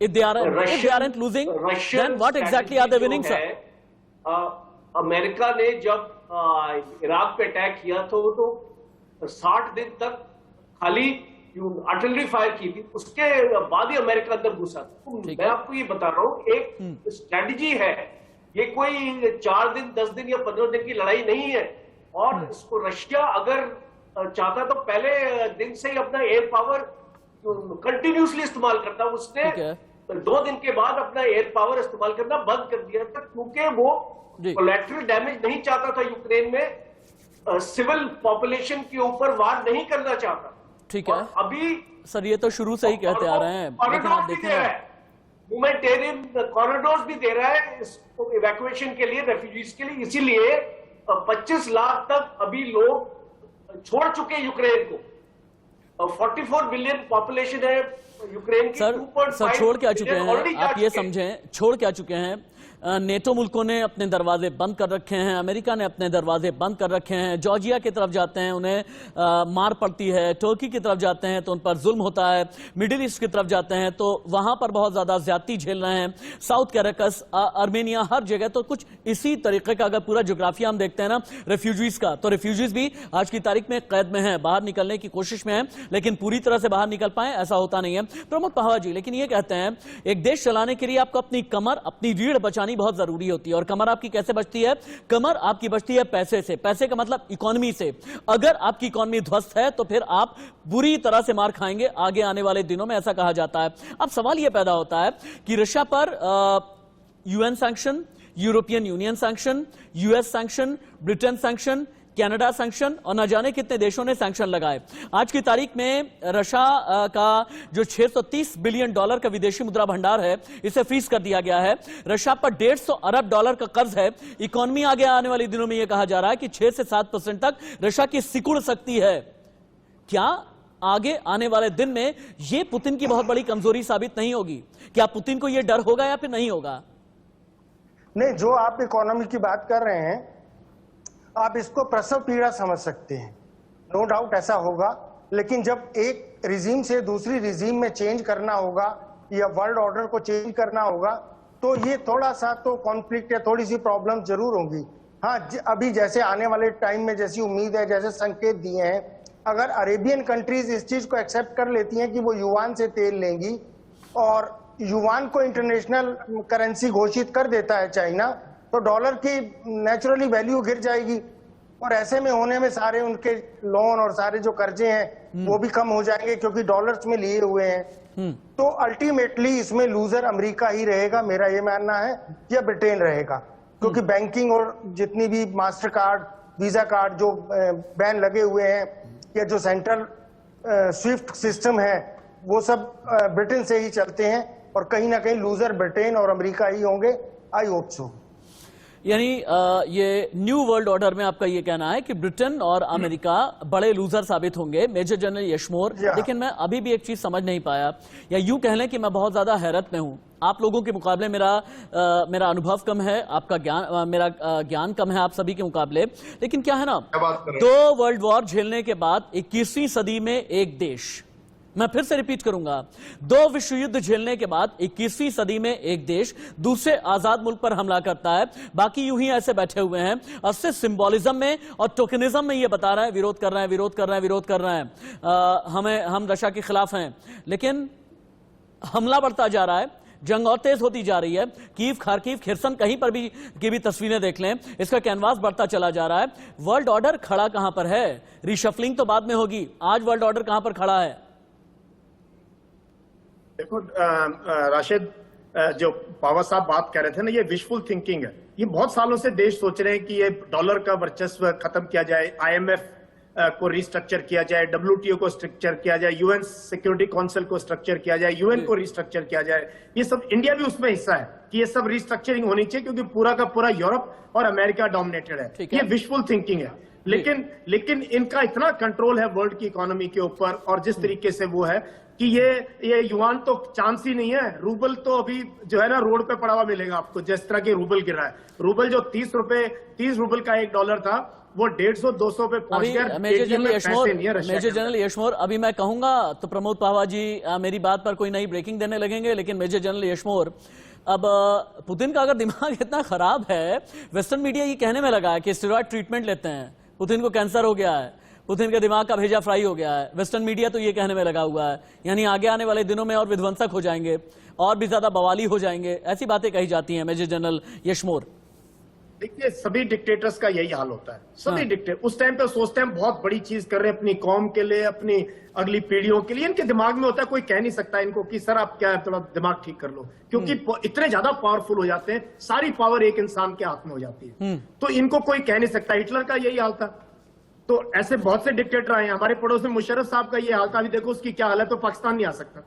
If they aren't losing, then what exactly are they winning, sir? America ने जब इराक पे अटैक किया तो 60 दिन तक खाली आर्टिलरी फायर की थी, उसके बाद ही अमेरिका अंदर घुसा। तो मैं आपको ये बता रहा हूँ, एक स्ट्रेटजी है, ये कोई 4 दिन 10 दिन या 15 दिन की लड़ाई नहीं है। और इसको रशिया अगर चाहता तो पहले दिन से ही अपना एयर पावर कंटिन्यूसली इस्तेमाल करता। उसने 2 दिन के बाद अपना एयर पावर इस्तेमाल करना बंद कर दिया था, क्योंकि वो कोलैटरल डैमेज नहीं चाहता था। यूक्रेन में सिविल पॉपुलेशन के ऊपर वार नहीं करना चाहता। ठीक है, अभी सर ये तो शुरू से ही कहते आ रहे हैं, लेकिन आप देखें ह्यूमैनिटेरियन कॉरिडोर्स भी दे रहा है इसको इवैक्यूएशन के लिए, रेफ्यूजीज के लिए। इसीलिए 25 लाख तक अभी लोग छोड़ चुके यूक्रेन को। 44 बिलियन पॉपुलेशन है यूक्रेन की। सर छोड़ क्या चुके हैं, आप ये समझें, छोड़ क्या चुके हैं? नेटो मुल्कों ने अपने दरवाजे बंद कर रखे हैं, अमेरिका ने अपने दरवाजे बंद कर रखे हैं। जॉर्जिया की तरफ जाते हैं उन्हें मार पड़ती है, तुर्की की तरफ जाते हैं तो उन पर जुल्म होता है, मिडिल ईस्ट की तरफ जाते हैं तो वहां पर बहुत ज्यादा ज्यादती झेल रहे हैं। साउथ कैरेकस, आर्मेनिया, हर जगह तो कुछ इसी तरीके का अगर पूरा ज्योग्राफिया हम देखते हैं ना रेफ्यूजीज का, तो रेफ्यूजीज भी आज की तारीख में कैद में है, बाहर निकलने की कोशिश में है, लेकिन पूरी तरह से बाहर निकल पाए ऐसा होता नहीं है। प्रमोद पहावा जी, लेकिन ये कहते हैं एक देश चलाने के लिए आपको अपनी कमर, अपनी रीढ़ बचानी बहुत जरूरी होती है। और कमर आपकी कैसे बचती है? कमर आपकी बचती है पैसे से। पैसे का मतलब इकोनॉमी से। अगर आपकी इकोनॉमी ध्वस्त है तो फिर आप बुरी तरह से मार खाएंगे आगे आने वाले दिनों में, ऐसा कहा जाता है। अब सवाल यह पैदा होता है कि रशिया पर UN sanction, European union sanction, US sanction, Britain sanction, Canada sanction और न जाने कितने देशों ने सैंक्शन लगाए। आज की तारीख में रशिया का जो $630 बिलियन का विदेशी मुद्रा भंडार है, इसे फ्रीज कर दिया गया है। रशिया पर $150 अरब का कर्ज है। इकोनॉमी आगे आने वाले दिनों में यह कहा जा रहा है कि 6 से 7% तक रशिया की सिकुड़ सकती है। क्या आगे आने वाले दिन में यह पुतिन की बहुत बड़ी कमजोरी साबित नहीं होगी? क्या पुतिन को यह डर होगा या फिर नहीं होगा? नहीं, जो आप इकोनॉमी की बात कर रहे हैं, आप इसको प्रसव पीड़ा समझ सकते हैं, नो डाउट ऐसा होगा। लेकिन जब एक रिजीम से दूसरी रिजीम में चेंज करना होगा या वर्ल्ड ऑर्डर को चेंज करना होगा, तो ये थोड़ा सा तो कॉन्फ्लिक्ट या थोड़ी सी प्रॉब्लम जरूर होगी। हाँ, अभी जैसे आने वाले टाइम में जैसी उम्मीद है, जैसे संकेत दिए हैं, अगर अरेबियन कंट्रीज इस चीज को एक्सेप्ट कर लेती हैं कि वो युआन से तेल लेंगी और युआन को इंटरनेशनल करेंसी घोषित कर देता है चाइना, तो डॉलर की नेचुरली वैल्यू गिर जाएगी। और ऐसे में होने में सारे उनके लोन और सारे जो कर्जे हैं वो भी कम हो जाएंगे, क्योंकि डॉलर्स में लिए हुए हैं। तो अल्टीमेटली इसमें लूजर अमेरिका ही रहेगा, मेरा ये मानना है, या ब्रिटेन रहेगा। क्योंकि बैंकिंग और जितनी भी मास्टर कार्ड, वीजा कार्ड जो बैन लगे हुए हैं, या जो सेंट्रल स्विफ्ट सिस्टम है, वो सब ब्रिटेन से ही चलते हैं। और कहीं ना कहीं लूजर ब्रिटेन और अमेरिका ही होंगे, आई होप सो। यानी ये न्यू वर्ल्ड ऑर्डर में आपका ये कहना है कि ब्रिटेन और अमेरिका बड़े लूजर साबित होंगे। मेजर जनरल यशमोर, लेकिन मैं अभी भी एक चीज समझ नहीं पाया, या यूं कह लें कि मैं बहुत ज्यादा हैरत में हूं। आप लोगों के मुकाबले मेरा अनुभव कम है, आपका ज्ञान, मेरा ज्ञान कम है आप सभी के मुकाबले। लेकिन क्या है ना, 2 वर्ल्ड वॉर झेलने के बाद 21वीं सदी में एक देश, मैं फिर से रिपीट करूंगा, 2 विश्व युद्ध झेलने के बाद 21वीं सदी में एक देश दूसरे आजाद मुल्क पर हमला करता है। बाकी यूं ही ऐसे बैठे हुए हैं और सिर्फ सिंबॉलिज्म में और टोकनिज्म में ये बता रहा है विरोध कर रहे हैं, विरोध कर रहे हैं, विरोध कर रहे हैं, हम रशिया के खिलाफ हैं, लेकिन हमला बढ़ता जा रहा है। जंग और तेज होती जा रही है। कीव, खार्किव, खिरसन कहीं पर भी की भी तस्वीरें देख लें, इसका कैनवास बढ़ता चला जा रहा है। वर्ल्ड ऑर्डर खड़ा कहां पर है? रिशफलिंग तो बाद में होगी, आज वर्ल्ड ऑर्डर कहां पर खड़ा है? देखो राशिद, जो पावा साहब बात कर रहे थे ना, ये विशफुल थिंकिंग है। ये बहुत सालों से देश सोच रहे हैं कि ये डॉलर का वर्चस्व खत्म किया जाए, IMF को रिस्ट्रक्चर किया जाए, WTO को स्ट्रक्चर किया जाए, UN सिक्योरिटी काउंसिल को स्ट्रक्चर किया जाए, UN को रिस्ट्रक्चर किया जाए। ये सब, इंडिया भी उसमें हिस्सा है कि ये सब रिस्ट्रक्चरिंग होनी चाहिए, क्योंकि पूरा का पूरा यूरोप और अमेरिका डोमिनेटेड है। ये विशफुल थिंकिंग है। लेकिन इनका इतना कंट्रोल है वर्ल्ड की इकोनॉमी के ऊपर, और जिस तरीके से वो है कि ये युआन तो चांस ही नहीं है। रूबल तो अभी जो है ना रोड पे पड़ा हुआ मिलेगा आपको, जिस तरह के रूबल गिरा है। रूबल जो 30 रूबल का $1 था, वो 150-200 पे पहुंच गया। मेजर जनरल यशमोर, अभी मैं कहूंगा तो प्रमोद पावा जी मेरी बात पर कोई नई ब्रेकिंग देने लगेंगे, लेकिन मेजर जनरल यशमोर, अब पुतिन का अगर दिमाग इतना खराब है, वेस्टर्न मीडिया ये कहने में लगा है कि स्टेरॉइड ट्रीटमेंट लेते हैं, पुतिन को कैंसर हो गया है, पुतिन के दिमाग का भेजा फ्राई हो गया है। वेस्टर्न मीडिया तो ये कहने में लगा हुआ है, यानी आगे आने वाले दिनों में और विध्वंसक हो जाएंगे, और भी ज्यादा बवाली हो जाएंगे, ऐसी बातें कही जाती हैं। मेजर जनरल यशमोर, देखिए सभी डिक्टेटर्स का यही हाल होता है। सभी डिक्टेटर उस टाइम पे सोचते हैं बहुत बड़ी चीज कर रहे हैं अपनी कौम के लिए, अपनी अगली पीढ़ियों के लिए। इनके दिमाग में होता है, कोई कह नहीं सकता इनको कि सर आप क्या थोड़ा दिमाग ठीक कर लो, क्योंकि इतने ज्यादा पावरफुल हो जाते हैं, सारी पावर एक इंसान के हाथ में हो जाती है। तो इनको कोई कह नहीं सकता। हिटलर का यही हाल था। तो ऐसे बहुत से डिक्टेटर आए हैं। हमारे पड़ोस में मुशर्रफ साहब का ये हाल था। अभी देखो उसकी क्या हाल है। तो पाकिस्तान नहीं आ सकता,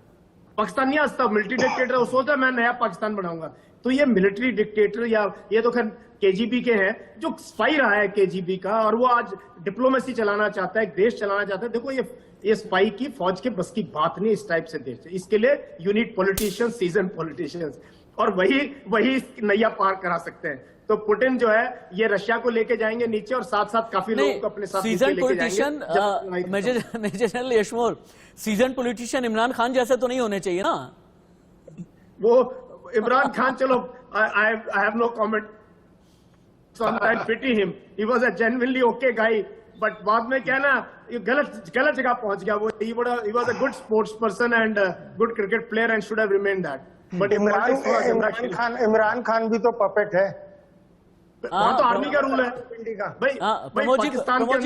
पाकिस्तान नहीं आ सकता। मिलिट्री डिक्टेटर वो सोचता है मैं नया पाकिस्तान बनाऊंगा। तो ये मिलिट्री डिक्टेटर, या ये तो खैर KGB के हैं, जो स्पाई रहा है KGB का, और वो आज डिप्लोमेसी चलाना चाहता है, देश चलाना चाहता है। देखो ये स्पाई की फौज के बस की बात नहीं इस टाइप से देश। इसके लिए you need politicians, season politicians, और वही नैया पार करा सकते हैं। तो पुतिन जो है ये रशिया को लेके जाएंगे नीचे, और साथ साथ काफी लोगों को अपने साथ seasoned politician. Major general Yashmor, seasoned politician Imran Khan जैसे तो नहीं होने चाहिए ना? वो इमरान खान, चलो I have no comment, sometimes pity him, he was a genuinely okay guy, but बाद में क्या ना, ये गलत जगह पहुंच गया। वो he was a good sports person and a good cricket player and should have remained that, but Imran Khan भी तो पपेट है। वहाँ तो आर्मी का रूल है भाई। प्रमोद जी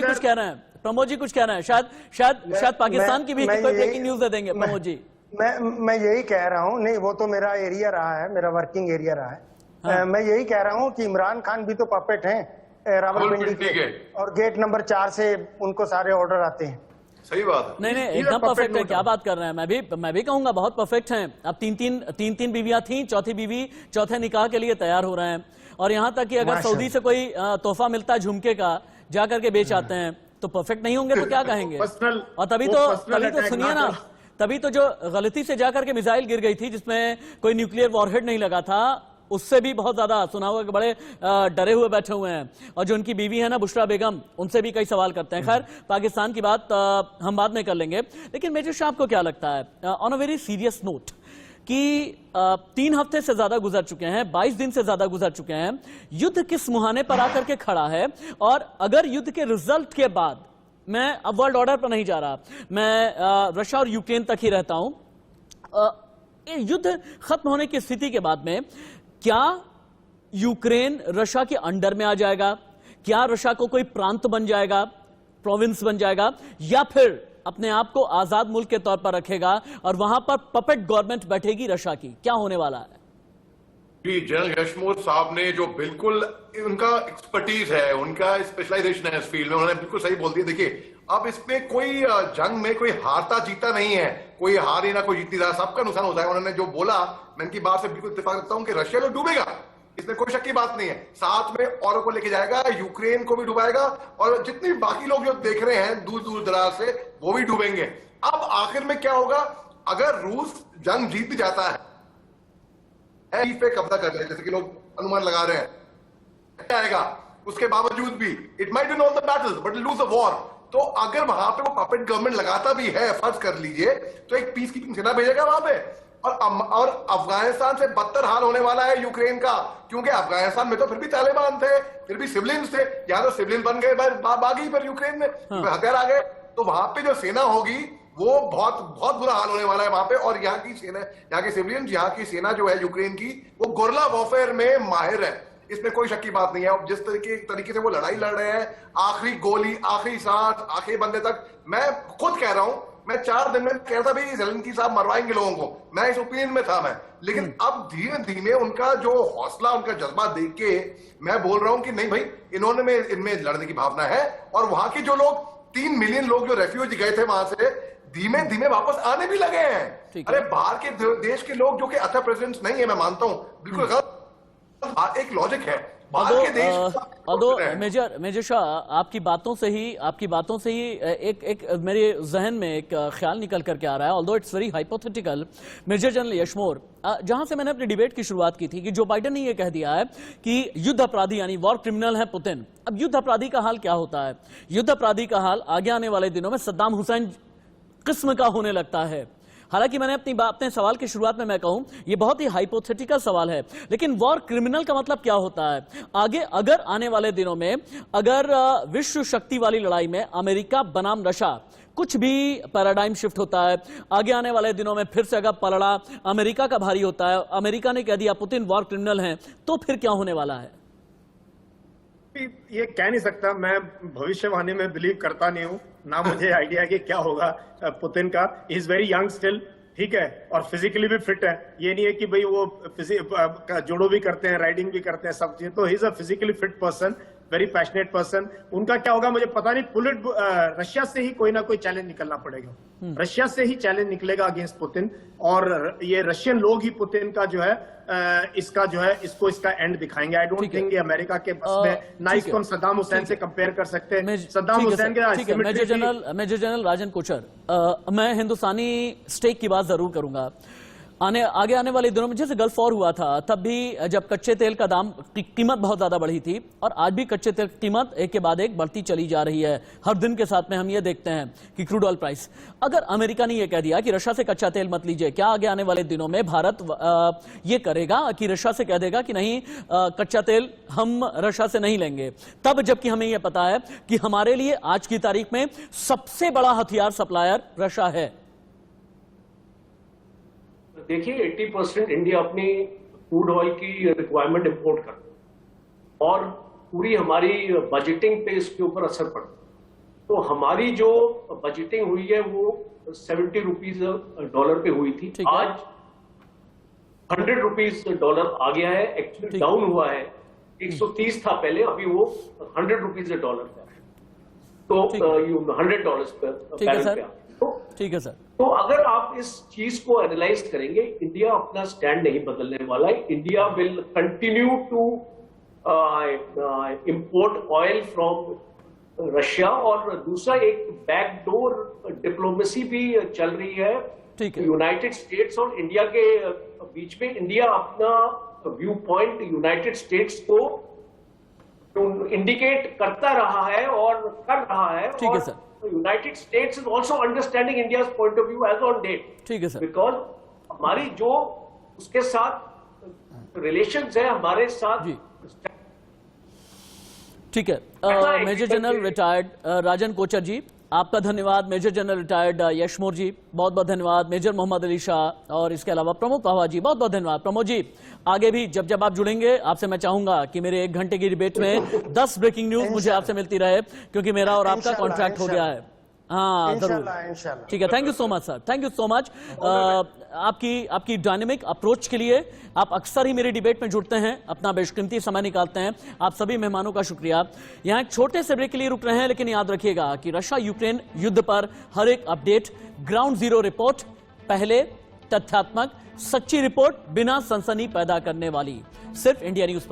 कुछ कह रहे हैं, प्रमोद जी कुछ कह रहे हैं, शायद पाकिस्तान की भी कोई ब्रेकिंग न्यूज दे देंगे प्रमोद जी। मैं यही कह रहा हूँ, नहीं वो तो मेरा एरिया रहा है, मेरा वर्किंग एरिया रहा है। मैं यही कह रहा हूँ कि इमरान खान भी तो पपेट हैं रावलपिंडी के, और गेट नंबर 4 से उनको सारे ऑर्डर आते हैं। सही बात है। नहीं एकदम परफेक्ट है, क्या बात कर रहे हैं। मैं भी कहूंगा बहुत परफेक्ट हैं। अब तीन बीवियां थी, चौथी बीवी चौथे निकाह के लिए तैयार हो रहे हैं। और यहां तक कि अगर सऊदी से कोई तोहफा मिलता है झुमके का, जाकर के बेच आते हैं, तो परफेक्ट नहीं होंगे तो क्या कहेंगे? और तभी तो सुनिए ना, तभी तो जो गलती से जाकर के मिसाइल गिर गई थी, जिसमें कोई न्यूक्लियर वॉरहेड नहीं लगा था, उससे भी बहुत ज्यादा सुना हुआ कि बड़े डरे हुए बैठे हुए हैं। और जो उनकी बीवी है ना बुशरा बेगम, उनसे भी कई सवाल करते हैं। खैर पाकिस्तान की बात हम बाद में कर लेंगे। लेकिन मेजर शाह आपको क्या लगता है, on a very serious note, कि 3 हफ्ते से ज्यादा गुजर चुके हैं, 22 दिन से ज्यादा गुजर चुके हैं, युद्ध किस मुहाने पर आकर के खड़ा है? और अगर युद्ध के रिजल्ट के बाद, मैं अब वर्ल्ड ऑर्डर पर नहीं जा रहा, मैं रशिया और यूक्रेन तक ही रहता हूं, युद्ध खत्म होने की स्थिति के बाद में क्या यूक्रेन रशिया के अंडर में आ जाएगा? क्या रशिया को कोई प्रांत बन जाएगा, प्रोविंस बन जाएगा, या फिर अपने आप को आजाद मुल्क के तौर पर रखेगा और वहां पर पपेट गवर्नमेंट बैठेगी रशिया की? क्या होने वाला है? जी, जनरल यशमोर साहब ने जो बिल्कुल उनका एक्सपर्टीज है, उनका स्पेशलाइजेशन है इस फील्ड में, उन्होंने बिल्कुल सही बोल दिया। देखिए अब इसमें कोई जंग में कोई हारता जीता नहीं है, कोई हारी ना कोई जीती, सबका नुकसान होता है। उन्होंने जो बोला, मैं इनकी बात से बिल्कुल इत्तेफाक रखता हूं कि रशिया तो डूबेगा, इसमें कोई शक की बात नहीं है। साथ में औरों को लेके जाएगा, यूक्रेन को भी डुबाएगा, और जितने बाकी लोग जो देख रहे हैं दूर दूर दराज से, वो भी डूबेंगे। अब आखिर में क्या होगा? अगर रूस जंग जीत भी जाता है, पे कब्जा कर ले, जैसे कि लोग अनुमान लगा रहे हैं, आएगा उसके बावजूद भी it might win all the battles but lose the war. तो अगर वहां पे वो पपेट गवर्नमेंट लगाता भी है, फर्ज कर लीजिए, तो एक पीस कीपिंग सेना भेजेगा वहां पे। और अफगानिस्तान से बदतर हाल होने वाला है यूक्रेन का, क्योंकि अफगानिस्तान में तो फिर भी तालिबान थे, फिर भी सिविलियंस थे। यहां तो सिविलियन बन गए बागी पर यूक्रेन में हथियार आ गए। तो वहां पे जो सेना होगी वो बहुत बहुत बुरा हाल होने वाला है वहां पे। और यहाँ की सेना, यहाँ के सिविलियन, यहाँ की सेना जो है यूक्रेन की, वो गोरिल्ला वॉरफेयर में माहिर है, इसमें कोई शक की बात नहीं है। और जिस तरीके से वो लड़ाई लड़ रहे हैं, आखिरी गोली, आखिरी सांस, आखिरी बंदे तक, मैं खुद कह रहा हूं, मैं 4 दिन में कह रहा था भाई ज़ेलेंस्की साहब मरवाएंगे लोगों को, मैं इस ओपिनियन में था मैं। लेकिन अब धीमे धीमे उनका जो हौसला, उनका जज्बा देख के मैं बोल रहा हूं कि नहीं भाई, इनमें लड़ने की भावना है। और वहां के जो लोग 3 मिलियन लोग जो रेफ्यूजी गए थे वहां से, धीमे धीमे वापस आने भी लगे हैं। अरे बाहर के देश के लोग जो कि अच्छा प्रेसिडेंट नहीं है, मैं मानता हूं, बिल्कुल गलत, एक लॉजिक है। मेजर शाह, आपकी बातों से ही एक मेरे जहन में एक ख्याल निकल करके आ रहा है, although it's very hypothetical. Major general Yashmor, जहां से मैंने अपनी डिबेट की शुरुआत की थी कि जो बाइडेन ने यह कह दिया है कि युद्ध अपराधी यानी वॉर क्रिमिनल है पुतिन। अब युद्ध अपराधी का हाल क्या होता है? युद्ध अपराधी का हाल आगे आने वाले दिनों में सद्दाम हुसैन किस्म का होने लगता है। हालांकि मैंने अपने सवाल की शुरुआत में मैं कहूं, यह बहुत ही हाइपोथेटिकल सवाल है, लेकिन वॉर क्रिमिनल का मतलब क्या होता है? आगे अगर आने वाले दिनों में अगर विश्व शक्ति वाली लड़ाई में अमेरिका बनाम रशिया कुछ भी पैराडाइम शिफ्ट होता है, आगे आने वाले दिनों में फिर से अगर पलड़ा अमेरिका का भारी होता है, अमेरिका ने कह दिया पुतिन वॉर क्रिमिनल है, तो फिर क्या होने वाला है? ये कह नहीं सकता, मैं भविष्यवाणी में बिलीव करता नहीं हूं, ना मुझे आइडिया कि क्या होगा पुतिन का। इज वेरी यंग स्टिल, ठीक है, और फिजिकली भी फिट है। ये नहीं है कि भाई वो जुडो भी करते हैं, राइडिंग भी करते हैं, सब चीजें, तो he is a physically fit person, very passionate person. उनका क्या होगा मुझे पता नहीं। रशिया से ही कोई ना कोई चैलेंज निकलना पड़ेगा, रशिया से ही चैलेंज निकलेगा अगेंस्ट पुतिन, और ये रशियन लोग ही पुतिन का जो है इसका एंड दिखाएंगे। आई डोंट थिंक ये अमेरिका के बस में, ना इसको हम सद्दाम हुसैन से कंपेयर कर सकते हैं। सद्दाम हुसैन के मेजर जनरल राजन कोचर, मैं हिंदुस्तानी स्टेक की बात जरूर करूंगा। आगे आने वाले दिनों में जैसे गल्फ वॉर हुआ था, तब भी जब कच्चे तेल का दाम कीमत बहुत ज्यादा बढ़ी थी, और आज भी कच्चे तेल की कीमत एक के बाद एक बढ़ती चली जा रही है। हर दिन के साथ में हम ये देखते हैं कि क्रूड ऑयल प्राइस, अगर अमेरिका ने ये कह दिया कि रशिया से कच्चा तेल मत लीजिए, क्या आगे आने वाले दिनों में भारत ये करेगा कि रशिया से कह देगा कि नहीं कच्चा तेल हम रशिया से नहीं लेंगे? तब जबकि हमें यह पता है कि हमारे लिए आज की तारीख में सबसे बड़ा हथियार सप्लायर रशिया है। देखिए 80% इंडिया अपनी क्रूड ऑयल की रिक्वायरमेंट इंपोर्ट करता है, और पूरी हमारी बजटिंग पे इसके ऊपर असर पड़ता है। तो हमारी जो बजटिंग हुई है वो 70 रुपीज डॉलर पे हुई थी, आज 100 रुपीज डॉलर आ गया है, एक्चुअली डाउन हुआ है। 130 था पहले, अभी वो 100 रुपीज डॉलर पे, तो $100 पे बैरल पे। ठीक है सर। तो अगर आप इस चीज को एनालाइज करेंगे, इंडिया अपना स्टैंड नहीं बदलने वाला है। India will continue to import oil from Russia, और दूसरा एक बैकडोर डिप्लोमेसी भी चल रही है यूनाइटेड स्टेट्स और इंडिया के बीच में। इंडिया अपना व्यू पॉइंट यूनाइटेड स्टेट्स को इंडिकेट करता रहा है और कर रहा है। ठीक है sir. United States is also understanding India's point of view as on date. ठीक है सर। Because हमारी जो उसके साथ रिलेशंस है, हमारे साथ। ठीक है। मेजर जनरल रिटायर्ड राजन कोचर जी, आपका धन्यवाद। मेजर जनरल रिटायर्ड यशमोर जी, बहुत बहुत धन्यवाद। मेजर मोहम्मद अली शाह और इसके अलावा प्रमोद पहवा जी, बहुत बहुत धन्यवाद। प्रमोद जी, आगे भी जब आप जुड़ेंगे, आपसे मैं चाहूंगा कि मेरे 1 घंटे की डिबेट में 10 ब्रेकिंग न्यूज मुझे आपसे मिलती रहे, क्योंकि मेरा और आपका कॉन्ट्रैक्ट हो गया है। हाँ जरूर, ठीक है। Thank you so much sir, thank you so much आपकी डायनेमिक अप्रोच के लिए। आप अक्सर ही मेरी डिबेट में जुड़ते हैं, अपना बेशकीमती समय निकालते हैं। आप सभी मेहमानों का शुक्रिया। यहाँ एक छोटे से ब्रेक के लिए रुक रहे हैं, लेकिन याद रखिएगा कि रशिया यूक्रेन युद्ध पर हर एक अपडेट, ग्राउंड जीरो रिपोर्ट, पहले तथ्यात्मक सच्ची रिपोर्ट, बिना सनसनी पैदा करने वाली, सिर्फ इंडिया न्यूज।